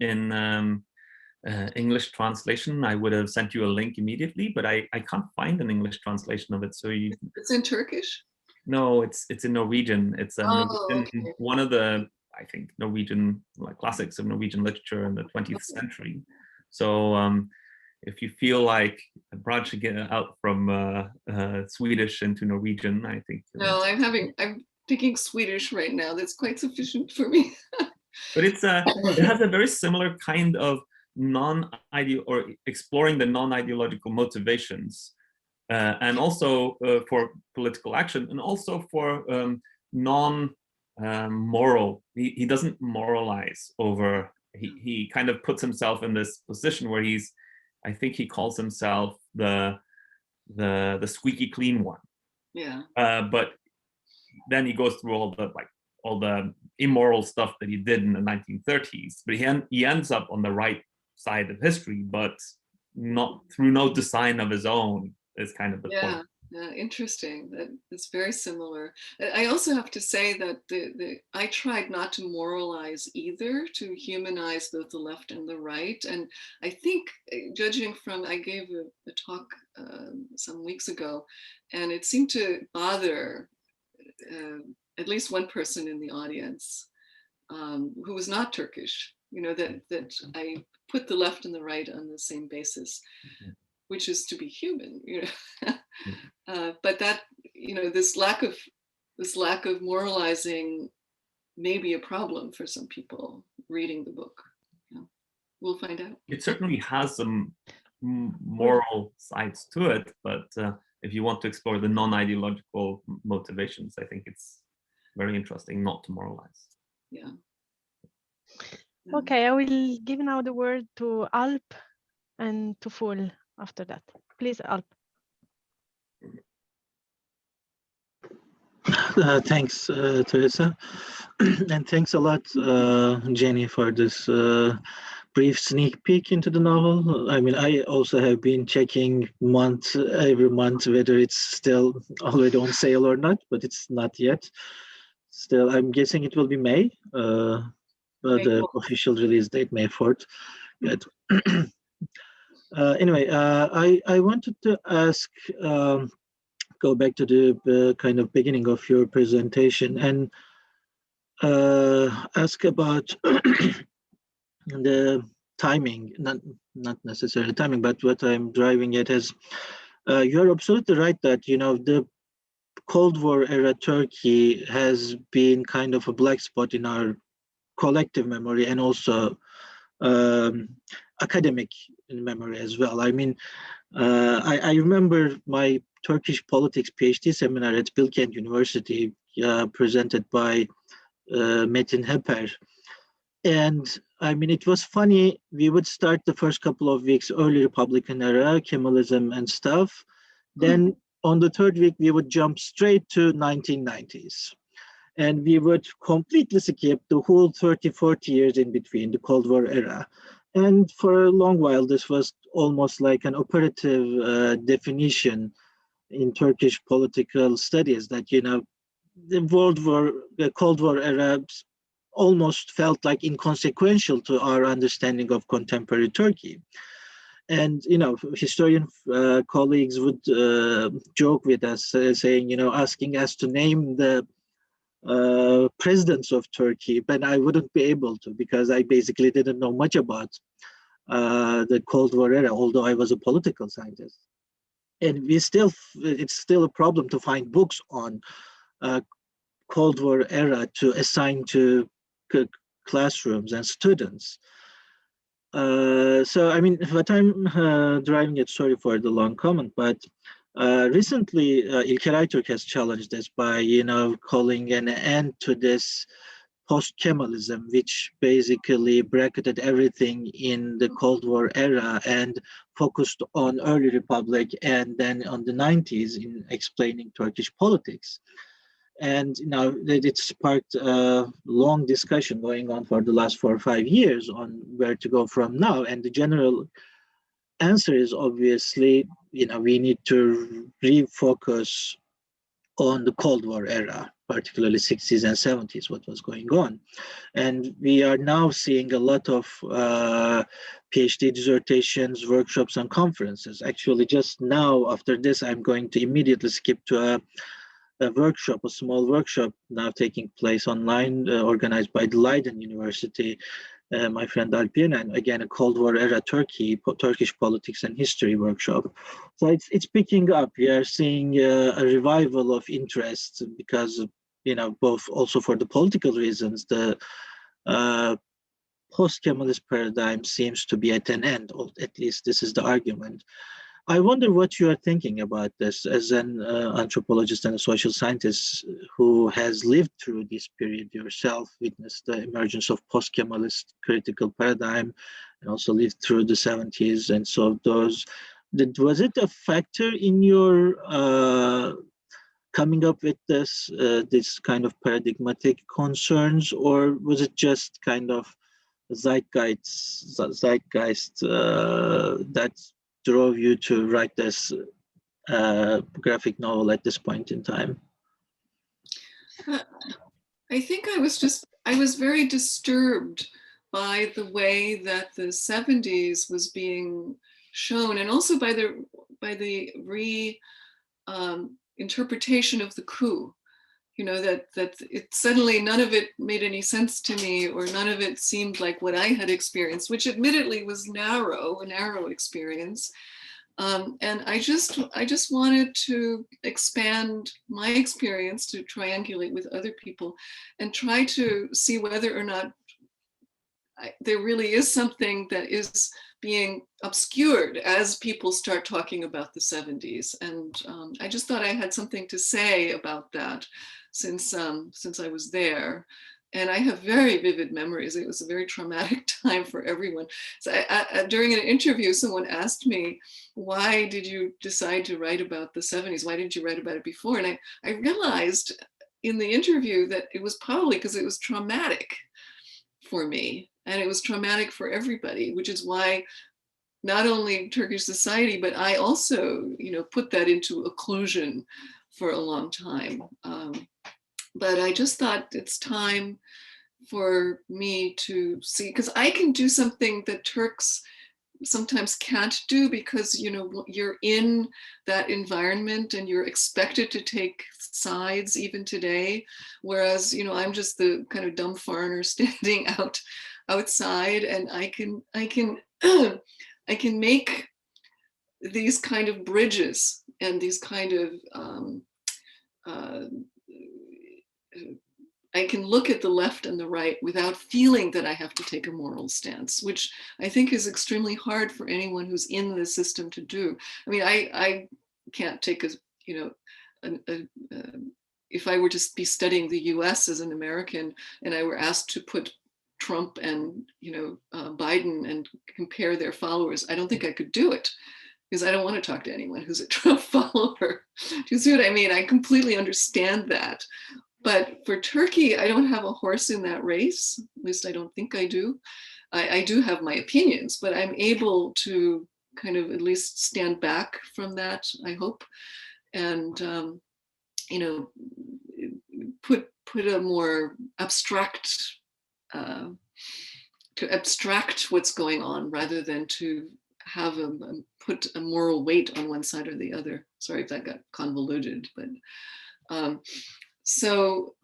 English translation, I would have sent you a link immediately, but I can't find an English translation of it. So It's in Turkish? No, it's in Norwegian. It's okay. One of the, I think, Norwegian classics of Norwegian literature in the 20th century. So if you feel like branching it out from Swedish into Norwegian, I think. No, I'm thinking Swedish right now. That's quite sufficient for me. But it has a very similar kind of or exploring the non-ideological motivations, and also for political action, and also for non-moral. He doesn't moralize over. He kind of puts himself in this position where I think he calls himself the squeaky clean one. Yeah. But then he goes through all the immoral stuff that he did in the 1930s. But he ends up on the right side of history, but not through no design of his own. Is kind of the point. Yeah, interesting. That's very similar. I also have to say that I tried not to moralize either, to humanize both the left and the right. And I think, judging from, I gave a talk some weeks ago, and it seemed to bother at least one person in the audience who was not Turkish, that I put the left and the right on the same basis. Mm-hmm. Which is to be human, but that this lack of moralizing may be a problem for some people reading the book. We'll find out. It certainly has some moral sides to it, but if you want to explore the non-ideological motivations, I think it's very interesting not to moralize. Yeah. Okay, I will give now the word to Alp and to Ful. After that, please, Alp. Thanks, Teresa, and thanks a lot, Jenny, for this brief sneak peek into the novel. I mean, I also have been checking every month whether it's still already on sale or not, but it's not yet. Still, I'm guessing it will be May, the official release date, May 4th. Good. Anyway, I wanted to ask, go back to the kind of beginning of your presentation and ask about the timing, not necessarily timing, but what I'm driving at is, you're absolutely right that, the Cold War era Turkey has been kind of a black spot in our collective memory and also academic memory as well. I mean, I remember my Turkish politics PhD seminar at Bilkent University, presented by Metin Heper. And I mean, it was funny. We would start the first couple of weeks, early Republican era, Kemalism and stuff. Then on the third week, we would jump straight to 1990s. And we would completely skip the whole 30, 40 years in between, the Cold War era. And for a long while, this was almost like an operative definition in Turkish political studies that, the Cold War era almost felt like inconsequential to our understanding of contemporary Turkey. And, historian colleagues would joke with us, saying, asking us to name the presidents of Turkey, but I wouldn't be able to because I basically didn't know much about the Cold War era, although I was a political scientist. And it's still a problem to find books on Cold War era to assign to classrooms and students. So, I mean, what I'm driving at, sorry for the long comment, but recently İlker Aytürk has challenged this by, calling an end to this post-Kemalism, which basically bracketed everything in the Cold War era and focused on early republic and then on the 90s in explaining Turkish politics. And it sparked a long discussion going on for the last 4 or 5 years on where to go from now. And the general answer is obviously, we need to refocus on the Cold War era, particularly 60s and 70s, what was going on. And we are now seeing a lot of PhD dissertations, workshops, and conferences. Actually, just now, after this, I'm going to immediately skip to a workshop, a small workshop now taking place online, organized by the Leiden University, my friend Alpian, and again, a Cold War era Turkish politics and history workshop. So it's picking up. We are seeing a revival of interest because, both also for the political reasons, the post-Kemalist paradigm seems to be at an end, or at least this is the argument. I wonder what you are thinking about this as an anthropologist and a social scientist who has lived through this period yourself, witnessed the emergence of post-Kemalist critical paradigm, and also lived through the 70s. And so was it a factor in your coming up with this kind of paradigmatic concerns, or was it just kind of zeitgeist that drove you to write this graphic novel at this point in time? I think I was very disturbed by the way that the 70s was being shown, and also by the interpretation of the coup. That it suddenly, none of it made any sense to me, or none of it seemed like what I had experienced, which admittedly was a narrow experience. And I just wanted to expand my experience, to triangulate with other people and try to see whether or not there really is something that is being obscured as people start talking about the 70s. And I just thought I had something to say about that since I was there. And I have very vivid memories. It was a very traumatic time for everyone. So during an interview, someone asked me, why did you decide to write about the 70s? Why didn't you write about it before? And I realized in the interview that it was probably because it was traumatic for me. And it was traumatic for everybody, which is why not only Turkish society, but I also, put that into occlusion for a long time. But I just thought it's time for me to see, because I can do something that Turks sometimes can't do, because you're in that environment and you're expected to take sides even today, whereas I'm just the kind of dumb foreigner standing outside, and I can I can make these kind of bridges and these kind of I can look at the left and the right without feeling that I have to take a moral stance, which I think is extremely hard for anyone who's in the system to do. I mean, I can't take if I were to be studying the US as an American and I were asked to put Trump and Biden and compare their followers, I don't think I could do it, because I don't want to talk to anyone who's a Trump follower. Do you see what I mean? I completely understand that. But for Turkey, I don't have a horse in that race. At least I don't think I do. I do have my opinions, but I'm able to kind of at least stand back from that, I hope, and put a more abstract, to abstract what's going on rather than to have put a moral weight on one side or the other. Sorry if that got convoluted, but so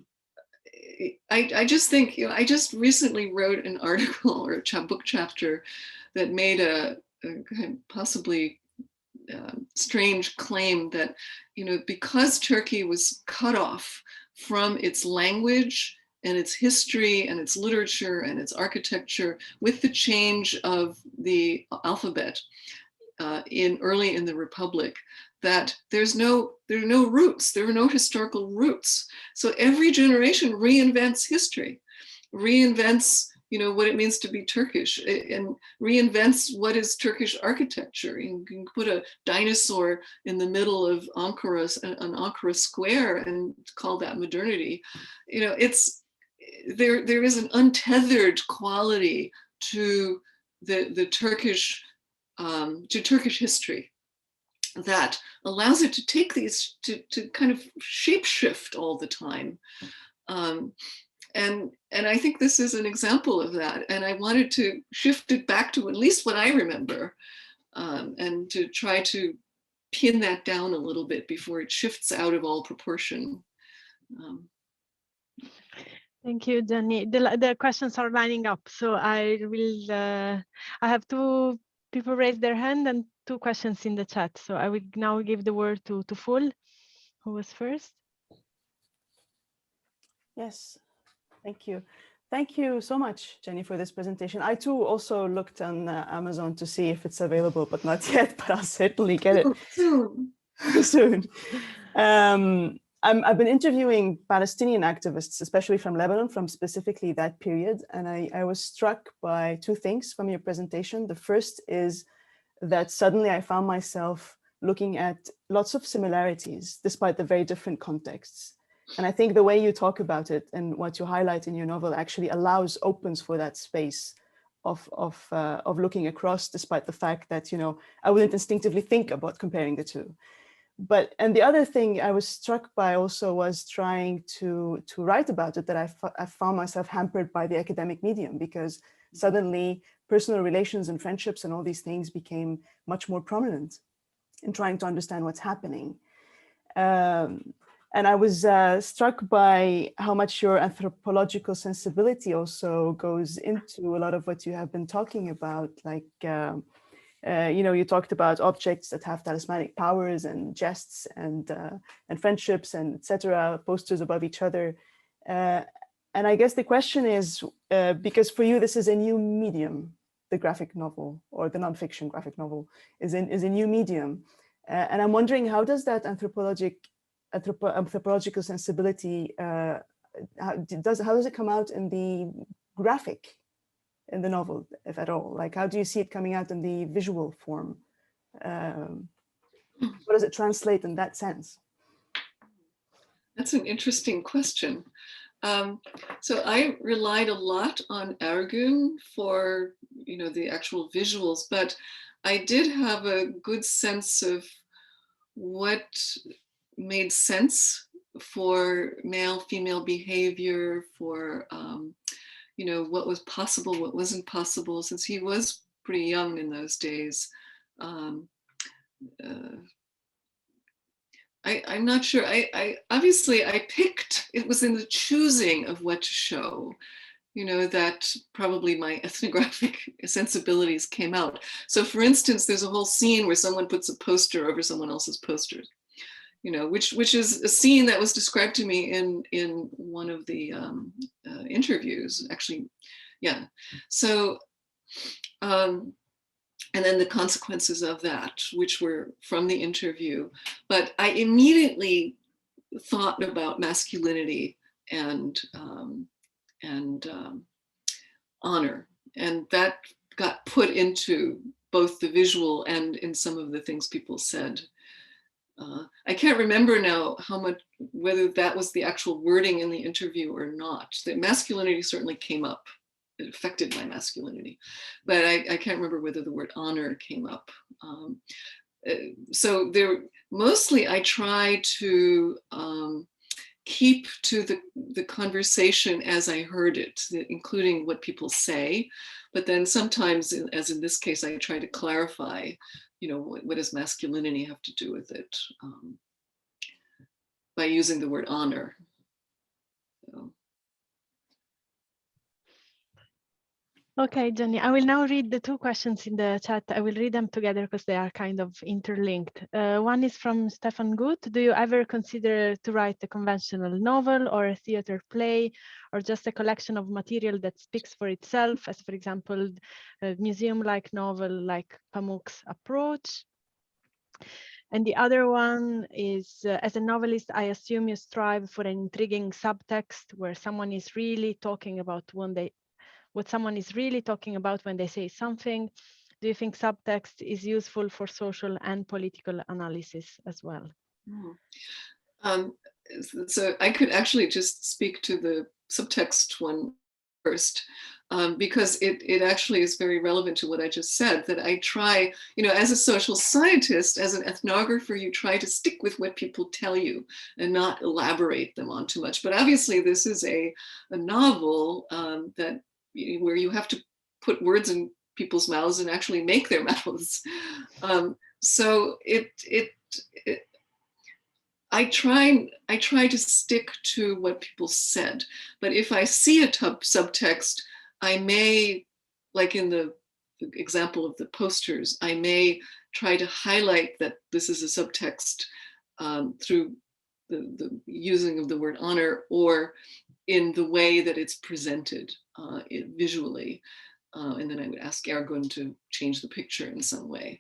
I just think, you know, I just recently wrote an article or a book chapter that made a possibly strange claim that, you know, because Turkey was cut off from its language and its history and its literature and its architecture with the change of the alphabet early in the Republic, that there are no roots, there are no historical roots. So every generation reinvents history, reinvents, you know, what it means to be Turkish, and reinvents what is Turkish architecture. You can put a dinosaur in the middle of Ankara, an Ankara square, and call that modernity. You know, there is an untethered quality to the Turkish history that allows it to take these to kind of shapeshift all the time. And I think this is an example of that. And I wanted to shift it back to at least what I remember, and to try to pin that down a little bit before it shifts out of all proportion. Thank you, Jenny. The questions are lining up, so I will. I have two people raise their hand and two questions in the chat. So I will now give the word to Ful, who was first. Yes, thank you. Thank you so much, Jenny, for this presentation. I too also looked on Amazon to see if it's available, but not yet, but I'll certainly get it Soon. soon. I've been interviewing Palestinian activists, especially from Lebanon, from specifically that period. And I was struck by two things from your presentation. The first is that suddenly I found myself looking at lots of similarities, despite the very different contexts. And I think the way you talk about it and what you highlight in your novel actually opens for that space of looking across, despite the fact that, you know, I wouldn't instinctively think about comparing the two. And the other thing I was struck by also was trying to write about it, that I found myself hampered by the academic medium, because suddenly personal relations and friendships and all these things became much more prominent in trying to understand what's happening. And I was struck by how much your anthropological sensibility also goes into a lot of what you have been talking about, like, you know, you talked about objects that have talismanic powers and jests and friendships and etc., posters above each other. And I guess the question is, because for you, this is a new medium, the graphic novel or the nonfiction graphic novel is a new medium. And I'm wondering, how does that anthropological sensibility, how does it come out in the graphic, in the novel, if at all? Like, how do you see it coming out in the visual form? What does it translate in that sense? That's an interesting question. So I relied a lot on Ergün for, you know, the actual visuals, but I did have a good sense of what made sense for male-female behavior, for you know, what was possible, what wasn't possible, since he was pretty young in those days. I'm not sure. I obviously I picked, it was in the choosing of what to show, you know, that probably my ethnographic sensibilities came out. So for instance, there's a whole scene where someone puts a poster over someone else's posters, you know, which is a scene that was described to me in one of the interviews, actually. Yeah. So, and then the consequences of that, which were from the interview. But I immediately thought about masculinity and honor, and that got put into both the visual and in some of the things people said. I can't remember now whether that was the actual wording in the interview or not. The masculinity certainly came up. It affected my masculinity, but I can't remember whether the word honor came up. So mostly I try to keep to the conversation as I heard it, including what people say, but then sometimes, as in this case, I try to clarify, you know, what does masculinity have to do with it, by using the word honor. So. Okay, Jenny, I will now read the two questions in the chat. I will read them together because they are kind of interlinked. One is from Stefan Gut. Do you ever consider to write a conventional novel or a theater play, or just a collection of material that speaks for itself, as for example, a museum-like novel like Pamuk's approach? And the other one is, as a novelist, I assume you strive for an intriguing subtext where someone is really talking about what someone is really talking about when they say something. Do you think subtext is useful for social and political analysis as well? So I could actually just speak to the subtext one first, because it actually is very relevant to what I just said, that I try, as a social scientist, as an ethnographer, you try to stick with what people tell you and not elaborate them on too much. But obviously this is a novel where you have to put words in people's mouths and actually make their mouths. So I try to stick to what people said, but if I see a subtext, I may, like in the example of the posters, I may try to highlight that this is a subtext through the using of the word honor, or in the way that it's presented visually. And then I would ask Ergün to change the picture in some way.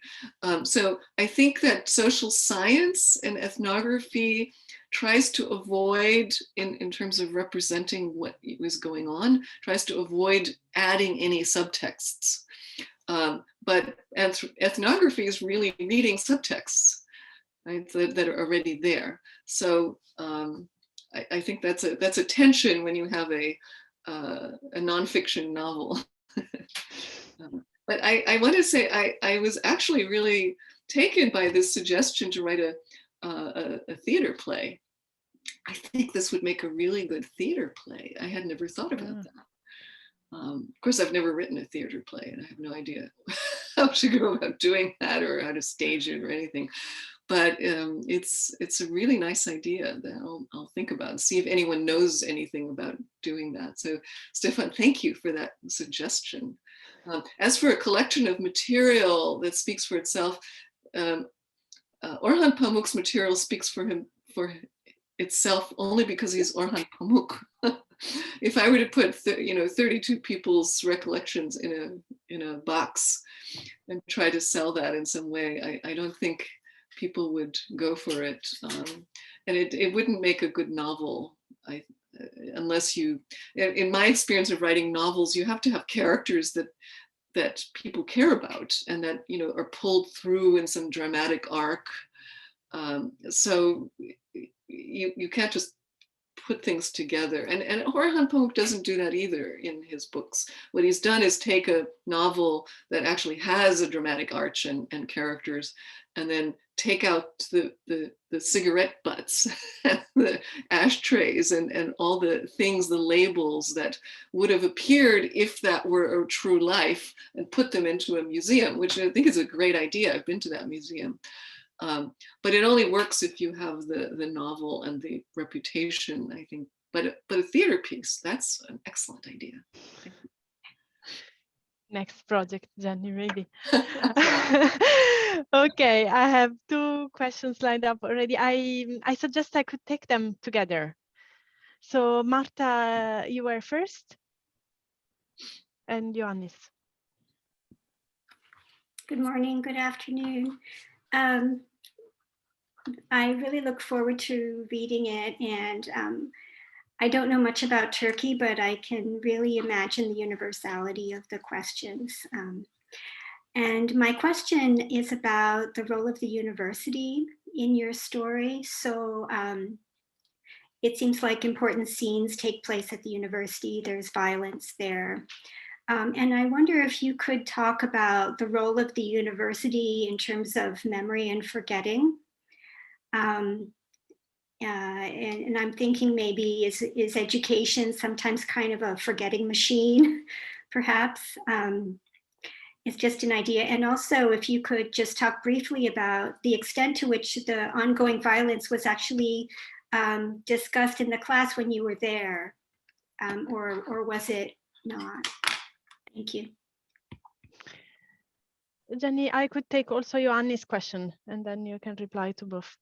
So I think that social science and ethnography tries to avoid, in terms of representing what was going on, tries to avoid adding any subtexts. But ethnography is really reading subtexts, right, that are already there. So I think that's a tension when you have a nonfiction novel. But I want to say I was actually really taken by this suggestion to write a theater play. I think this would make a really good theater play. I had never thought about that. Of course, I've never written a theater play, and I have no idea how to go about doing that or how to stage it or anything. But it's a really nice idea that I'll think about and see if anyone knows anything about doing that. So Stefan, thank you for that suggestion. As for a collection of material that speaks for itself, Orhan Pamuk's material speaks for itself only because he's Orhan Pamuk. If I were to put 32 people's recollections in a box and try to sell that in some way, I don't think people would go for it, and it wouldn't make a good novel. Unless you, in my experience of writing novels, you have to have characters that people care about and that are pulled through in some dramatic arc. So you can't just put things together. And Orhan Pamuk doesn't do that either in his books. What he's done is take a novel that actually has a dramatic arch and characters, and then take out the cigarette butts, the ashtrays, and all the things, the labels that would have appeared if that were a true life, and put them into a museum, which I think is a great idea. I've been to that museum. But it only works if you have the novel and the reputation, I think. But a theater piece, that's an excellent idea. Next project, Jenny, ready? Okay, I have two questions lined up already. I suggest I could take them together. So Marta, you were first, and Ioannis. Good morning, good afternoon. I really look forward to reading it, and I don't know much about Turkey, but I can really imagine the universality of the questions. And my question is about the role of the university in your story. So it seems like important scenes take place at the university. There's violence there. And I wonder if you could talk about the role of the university in terms of memory and forgetting. And I'm thinking maybe is education sometimes kind of a forgetting machine, perhaps? It's just an idea. And also, if you could just talk briefly about the extent to which the ongoing violence was actually discussed in the class when you were there, or was it not? Thank you. Jenny, I could take also Ioannis' question, and then you can reply to both.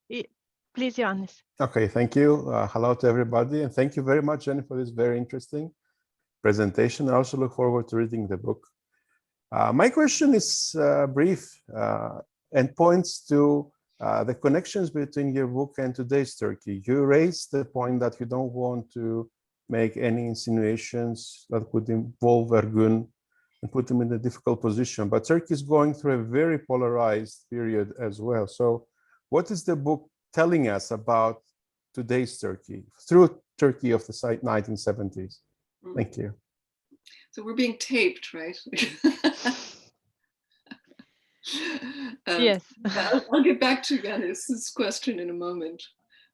Please, Ioannis. Okay, thank you. Hello to everybody, and thank you very much, Jenny, for this very interesting presentation. I also look forward to reading the book. My question is brief and points to the connections between your book and today's Turkey. You raised the point that you don't want to make any insinuations that could involve Ergün and put him in a difficult position. But Turkey is going through a very polarized period as well. So what is the book telling us about today's Turkey, through Turkey of the 1970s? Thank you. So we're being taped, right? Yes. I'll get back to Yannis's question in a moment.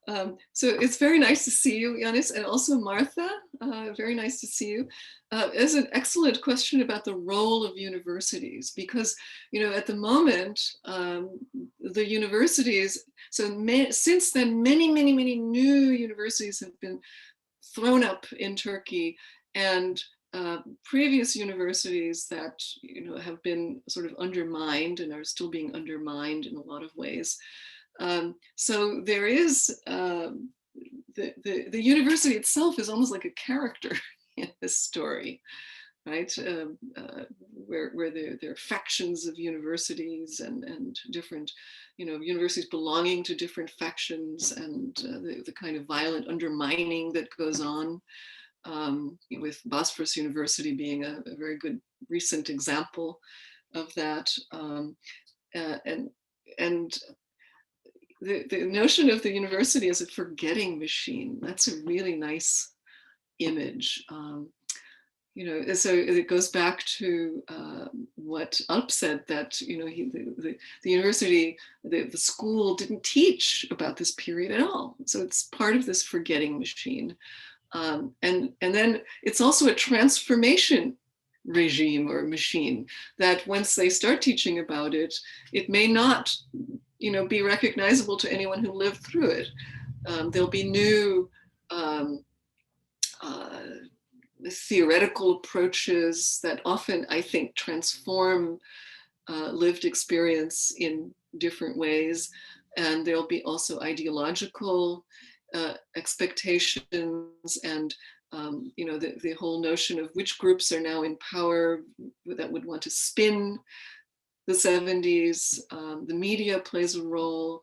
So it's very nice to see you, Yannis, and also Martha. Very nice to see you. It's an excellent question about the role of universities, because at the moment the universities. So since then, many new universities have been thrown up in Turkey, and previous universities that have been sort of undermined and are still being undermined in a lot of ways. So there is the university itself is almost like a character in this story, right? Where there are factions of universities and different, universities belonging to different factions, and the kind of violent undermining that goes on. With Bosphorus University being a very good recent example of that, and the notion of the university as a forgetting machine, that's a really nice image. So it goes back to what Alp said, that the university, the school didn't teach about this period at all. So it's part of this forgetting machine. And then it's also a transformation regime or machine, that once they start teaching about it, it may not, be recognizable to anyone who lived through it. There'll be new theoretical approaches that often, I think, transform lived experience in different ways. And there'll be also ideological expectations, and the whole notion of which groups are now in power that would want to spin the 70s. The media plays a role.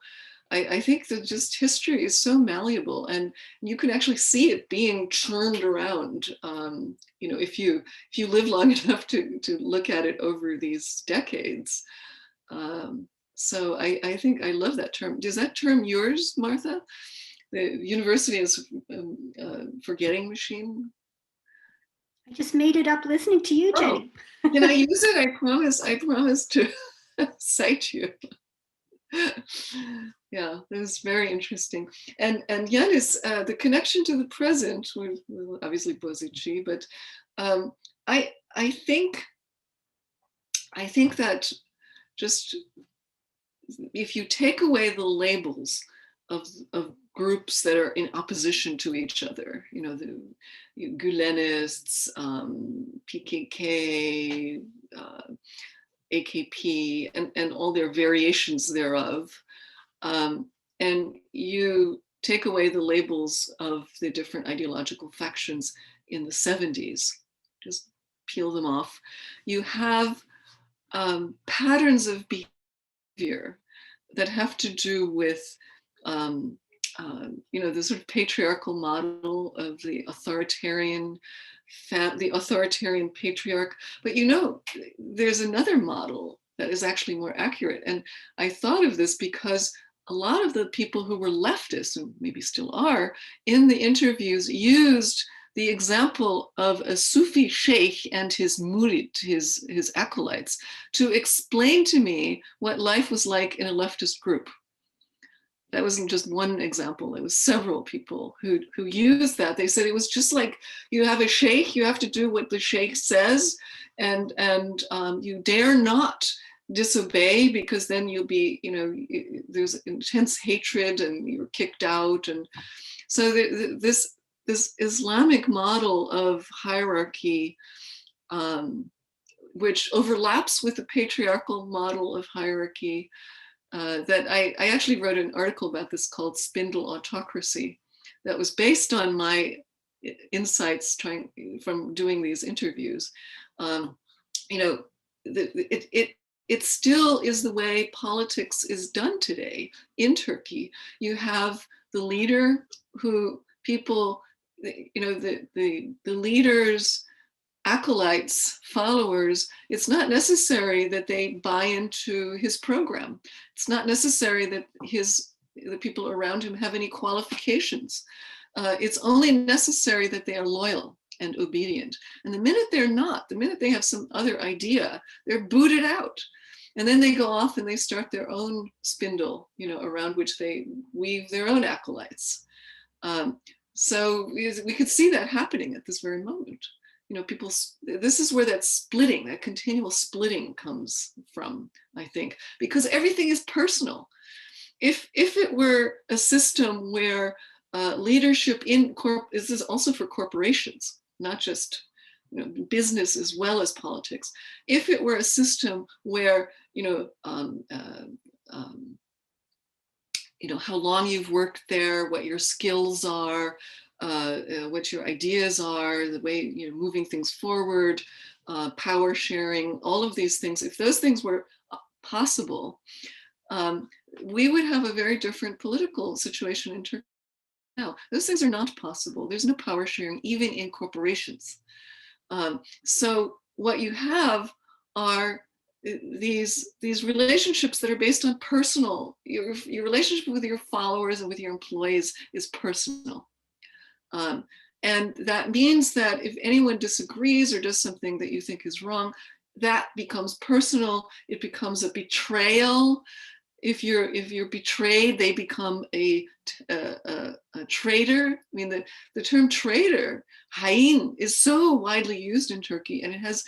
I think that just history is so malleable, and you can actually see it being churned around. If you live long enough to look at it over these decades. So I think I love that term. Is that term yours, Martha? The university is a forgetting machine? I just made it up listening to you, Jenny. Can I use it? I promise to cite you. Yeah, it was very interesting. And Yannis, the connection to the present, with obviously Bozici, but I think that just if you take away the labels of groups that are in opposition to each other, the Gülenists, PKK, AKP, and all their variations thereof, and you take away the labels of the different ideological factions in the 70s, just peel them off, you have patterns of behavior that have to do with the sort of patriarchal model of the authoritarian patriarch. But there's another model that is actually more accurate. And I thought of this because a lot of the people who were leftists, and maybe still are, in the interviews used the example of a Sufi sheikh and his murid, his acolytes, to explain to me what life was like in a leftist group. That wasn't just one example, it was several people who used that. They said it was just like you have a sheikh, you have to do what the sheikh says, and you dare not disobey, because then you'll be, there's intense hatred and you're kicked out. And so this Islamic model of hierarchy which overlaps with the patriarchal model of hierarchy. That I actually wrote an article about this called Spindle Autocracy, that was based on my insights from doing these interviews. It still is the way politics is done today in Turkey. You have the leader who people, the leader's acolytes, followers, it's not necessary that they buy into his program. It's not necessary that the people around him have any qualifications. It's only necessary that they are loyal and obedient. And the minute they're not, the minute they have some other idea, they're booted out. And then they go off and they start their own spindle, around which they weave their own acolytes. So we could see that happening at this very moment. People, this is where that splitting, that continual splitting comes from, I think, because everything is personal. If it were a system where leadership this is also for corporations, not just business as well as politics. If it were a system where how long you've worked there, what your skills are, what your ideas are, the way moving things forward, power sharing, all of these things. If those things were possible, we would have a very different political situation in Turkey now. Those things are not possible. There's no power sharing, even in corporations. So what you have are these relationships that are based on personal. Your relationship with your followers and with your employees is personal. And that means that if anyone disagrees or does something that you think is wrong, that becomes personal. It becomes a betrayal. If you're betrayed, they become a traitor. I mean, the term traitor, hain, is so widely used in Turkey, and it has,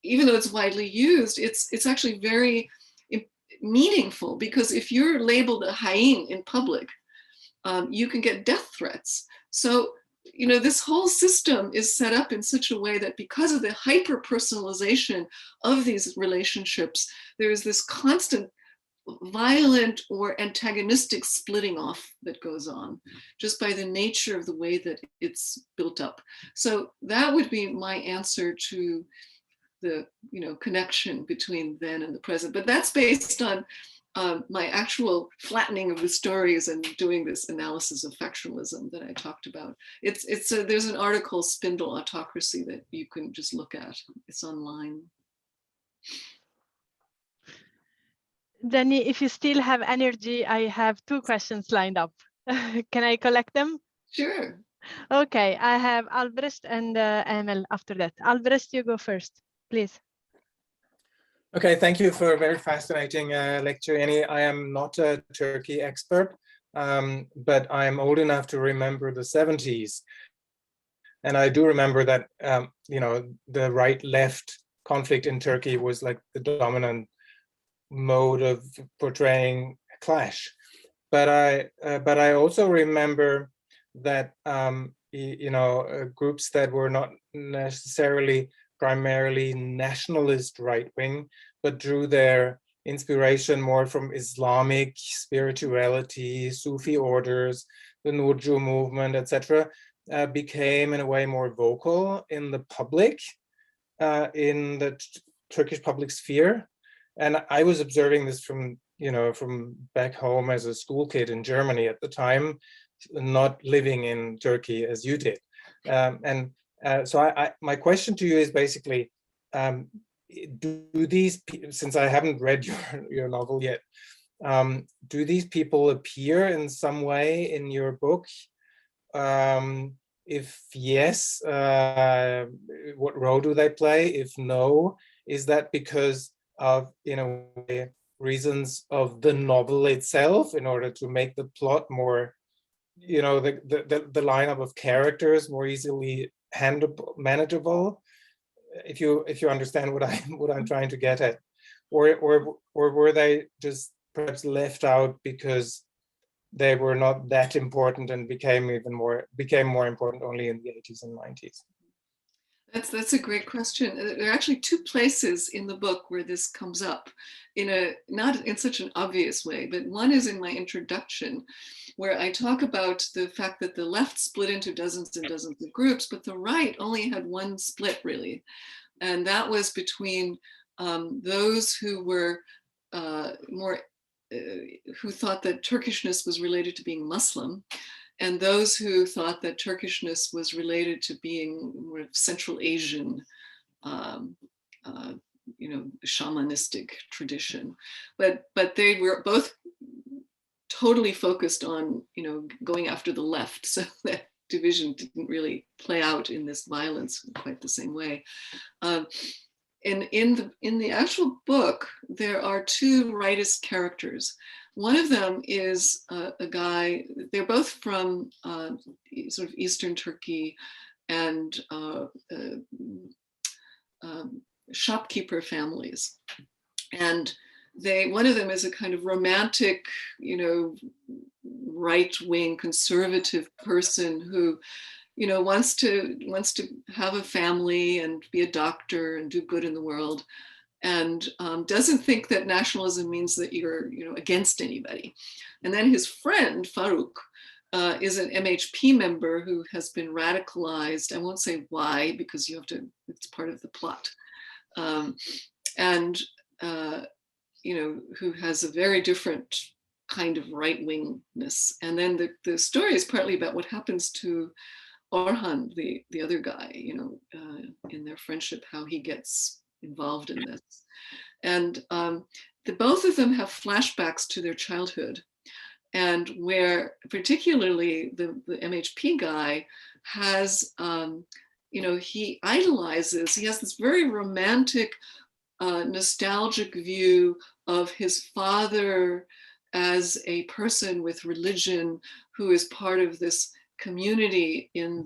even though it's widely used, it's actually very meaningful, because if you're labeled a hain in public, you can get death threats. So this whole system is set up in such a way that because of the hyper personalization of these relationships, there is this constant violent or antagonistic splitting off that goes on just by the nature of the way that it's built up. So that would be my answer to the connection between then and the present. But that's based on my actual flattening of the stories and doing this analysis of factionalism that I talked about. There's an article, Spindle Autocracy, that you can just look at. It's online. Jenny, if you still have energy, I have 2 questions lined up. Can I collect them? Sure. Okay, I have Albrecht and Emil after that. Albrecht, you go first, please. Okay, thank you for a very fascinating lecture, Annie. I am not a Turkey expert, but I'm old enough to remember the 70s. And I do remember that, the right-left conflict in Turkey was like the dominant mode of portraying a clash. But I also remember that, groups that were not necessarily primarily nationalist right-wing, but drew their inspiration more from Islamic spirituality, Sufi orders, the Nurju movement, etc., became in a way more vocal in the public, in the Turkish public sphere. And I was observing this from back home as a school kid in Germany at the time, not living in Turkey as you did. So my question to you is basically, do these, since I haven't read your novel yet, do these people appear in some way in your book? If yes, what role do they play? If no, is that because of, in a way, reasons of the novel itself, in order to make the plot more, the lineup of characters more easily manageable, if you understand what I'm trying to get at, or were they just perhaps left out because they were not that important and became more important only in the 80s and 90s? That's a great question. There are actually two places in the book where this comes up, not in such an obvious way, but one is in my introduction, where I talk about the fact that the left split into dozens and dozens of groups, but the right only had one split really, and that was between those who were who thought that Turkishness was related to being Muslim, and those who thought that Turkishness was related to being more of Central Asian, shamanistic tradition. But they were both totally focused on, going after the left. So that division didn't really play out in this violence quite the same way. And in the actual book, there are two rightist characters. One of them is a guy, they're both from sort of Eastern Turkey, and shopkeeper families. And one of them is a kind of romantic, right-wing conservative person who, wants to have a family and be a doctor and do good in the world, and doesn't think that nationalism means that you're, against anybody. And then his friend Faruk is an MHP member who has been radicalized. I won't say why, because it's part of the plot. Who has a very different kind of right-wingness. And then the story is partly about what happens to Orhan, the other guy, in their friendship, how he gets involved in this. And both of them have flashbacks to their childhood, and where particularly the MHP guy has, he idolizes, he has this very romantic, nostalgic view of his father as a person with religion who is part of this community where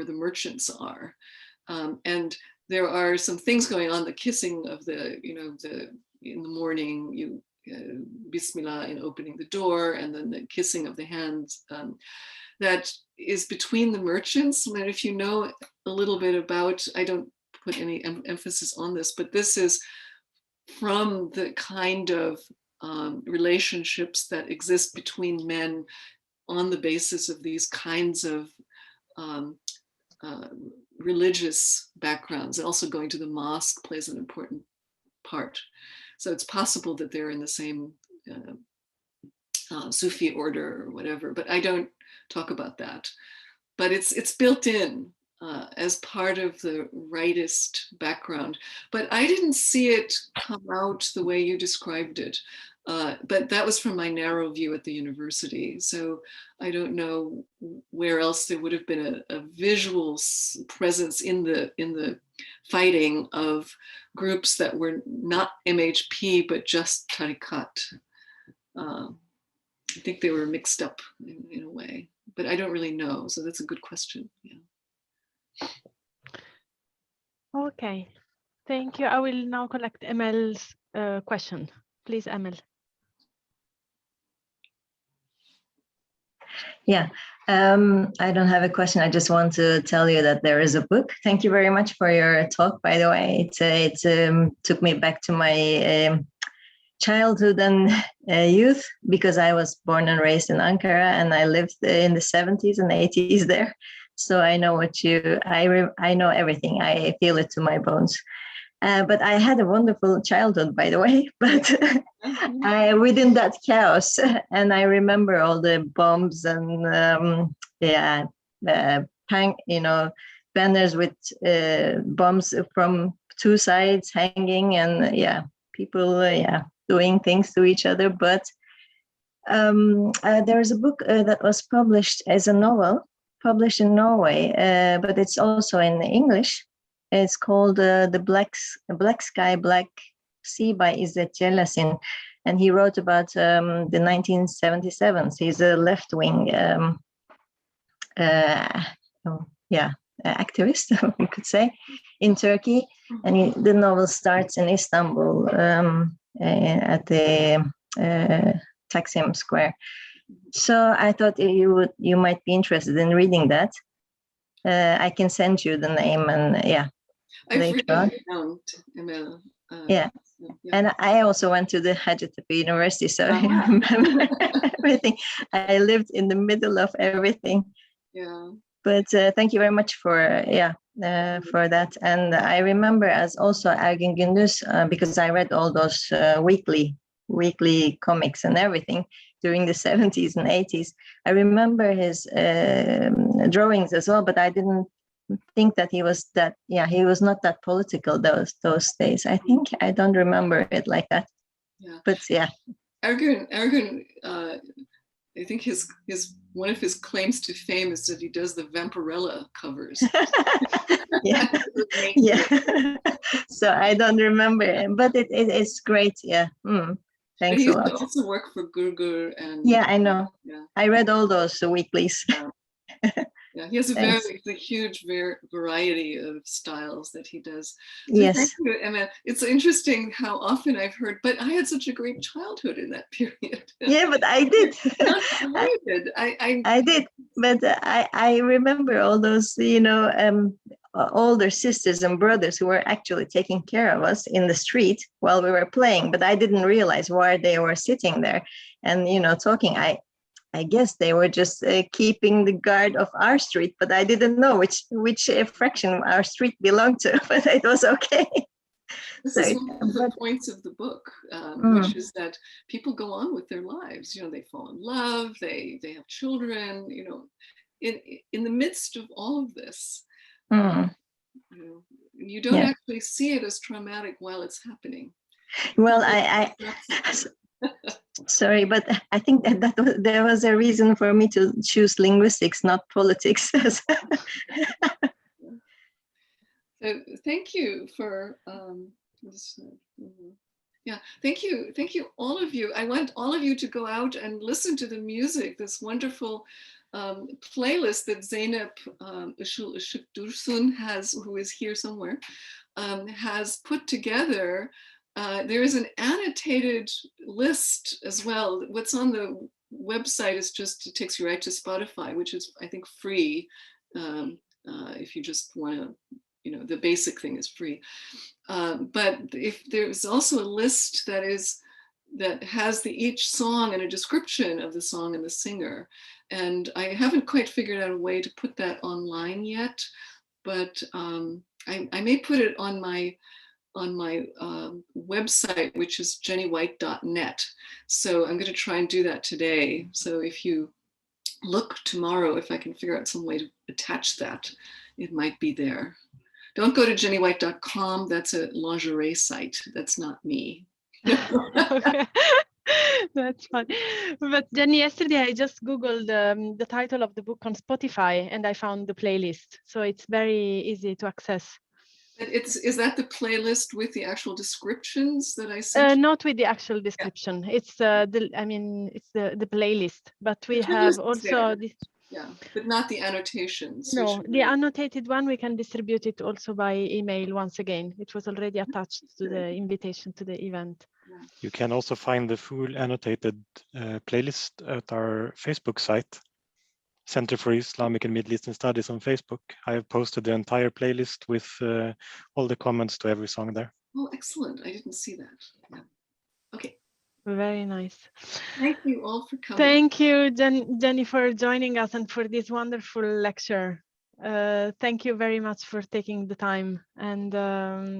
the merchants are, and there are some things going on. The kissing of in the morning, Bismillah in opening the door, and then the kissing of the hands that is between the merchants. And if you know a little bit about, I don't put any emphasis on this, but this is from the kind of relationships that exist between men on the basis of these kinds of religious backgrounds. Also going to the mosque plays an important part. So it's possible that they're in the same Sufi order or whatever, but I don't talk about that. But it's built in as part of the rightist background. But I didn't see it come out the way you described it. But that was from my narrow view at the university. So I don't know where else there would have been a visual presence in the fighting of groups that were not MHP, but just tariqat. I think they were mixed up in a way, but I don't really know. So that's a good question. Yeah. Okay, thank you. I will now collect Emel's question. Please, Emel. Yeah, I don't have a question. I just want to tell you that there is a book. Thank you very much for your talk, by the way. It took me back to my childhood and youth, because I was born and raised in Ankara, and I lived in the 70s and 80s there. So I know I know everything. I feel it to my bones. But I had a wonderful childhood, by the way, but within that chaos, and I remember all the bombs and banners with bombs from two sides hanging, and people doing things to each other. But there is a book that was published as a novel, published in Norway, but it's also in English. It's called The Black Sky, Black Sea by Izzet Celasin. And he wrote about the 1977s. He's a left-wing activist, we could say, in Turkey. And the novel starts in Istanbul at the Taksim Square. So I thought you might be interested in reading that. I can send you the name, and yeah. I've written it down, Emel. Yeah. Yeah. And I also went to the Hacettepe University, so I remember everything. I lived in the middle of everything. Yeah. But thank you very much for for that. And I remember as also Ergün Gündüz, because I read all those weekly comics and everything during the 70s and 80s. I remember his drawings as well, but I didn't think that he was that, he was not that political those days. I think I don't remember it like that. Yeah. But yeah. Ergün, I think his one of his claims to fame is that he does the Vampirella covers. Yeah. Yeah. So I don't remember it, but it's great. Yeah. Thanks he a lot. also work for Gurgur and yeah, I know. Yeah. I read all those weeklies. Yeah, he has a huge variety of styles that he does. So yes. Thank you, Emma. It's interesting how often I've heard, but I had such a great childhood in that period. Yeah, but I did. I did, but I remember all those, older sisters and brothers who were actually taking care of us in the street while we were playing, but I didn't realize why they were sitting there and, talking. I guess they were just keeping the guard of our street, but I didn't know which fraction our street belonged to, but it was okay. This is one of the points of the book, which is that people go on with their lives. They fall in love, they have children, in the midst of all of this. You don't actually see it as traumatic while it's happening. Well, sorry, but I think that there was a reason for me to choose linguistics, not politics. So thank you for thank you all of you. I want all of you to go out and listen to the music, this wonderful playlist that Zeynep Işıl Dursun has, who is here somewhere, has put together. There is an annotated list as well. What's on the website is it takes you right to Spotify, which is, I think, free. If you just want to, the basic thing is free. But if there's also a list that has each song and a description of the song and the singer. And I haven't quite figured out a way to put that online yet, but I may put it on my website, which is jennywhite.net. So I'm going to try and do that today. So if you look tomorrow, if I can figure out some way to attach that, it might be there. Don't go to jennywhite.com. That's a lingerie site. That's not me. Okay. That's fun. But Jenny, yesterday I just Googled the title of the book on Spotify and I found the playlist. So it's very easy to access. Is that the playlist with the actual descriptions that I sent? Not with the actual description. Yeah. It's the playlist. But we have also this. Yeah, but not the annotations. No, the annotated one we can distribute it also by email once again. It was already attached to the invitation to the event. You can also find the full annotated playlist at our Facebook site, Center for Islamic and Middle Eastern Studies on Facebook. I have posted the entire playlist with all the comments to every song there. Oh, excellent. I didn't see that. Yeah. Okay. Very nice. Thank you all for coming. Thank you, Jenny, for joining us and for this wonderful lecture. Thank you very much for taking the time and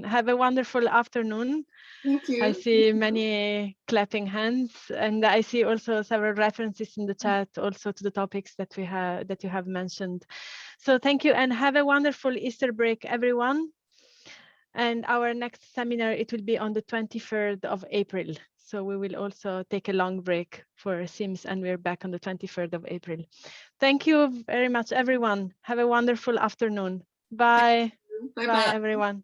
have a wonderful afternoon. Thank you. I see many clapping hands and I see also several references in the chat also to the topics that you have mentioned. So thank you and have a wonderful Easter break, everyone. And our next seminar, it will be on the 23rd of April. So we will also take a long break for Sims and we're back on the 23rd of April. Thank you very much, everyone. Have a wonderful afternoon. Bye. Bye, everyone.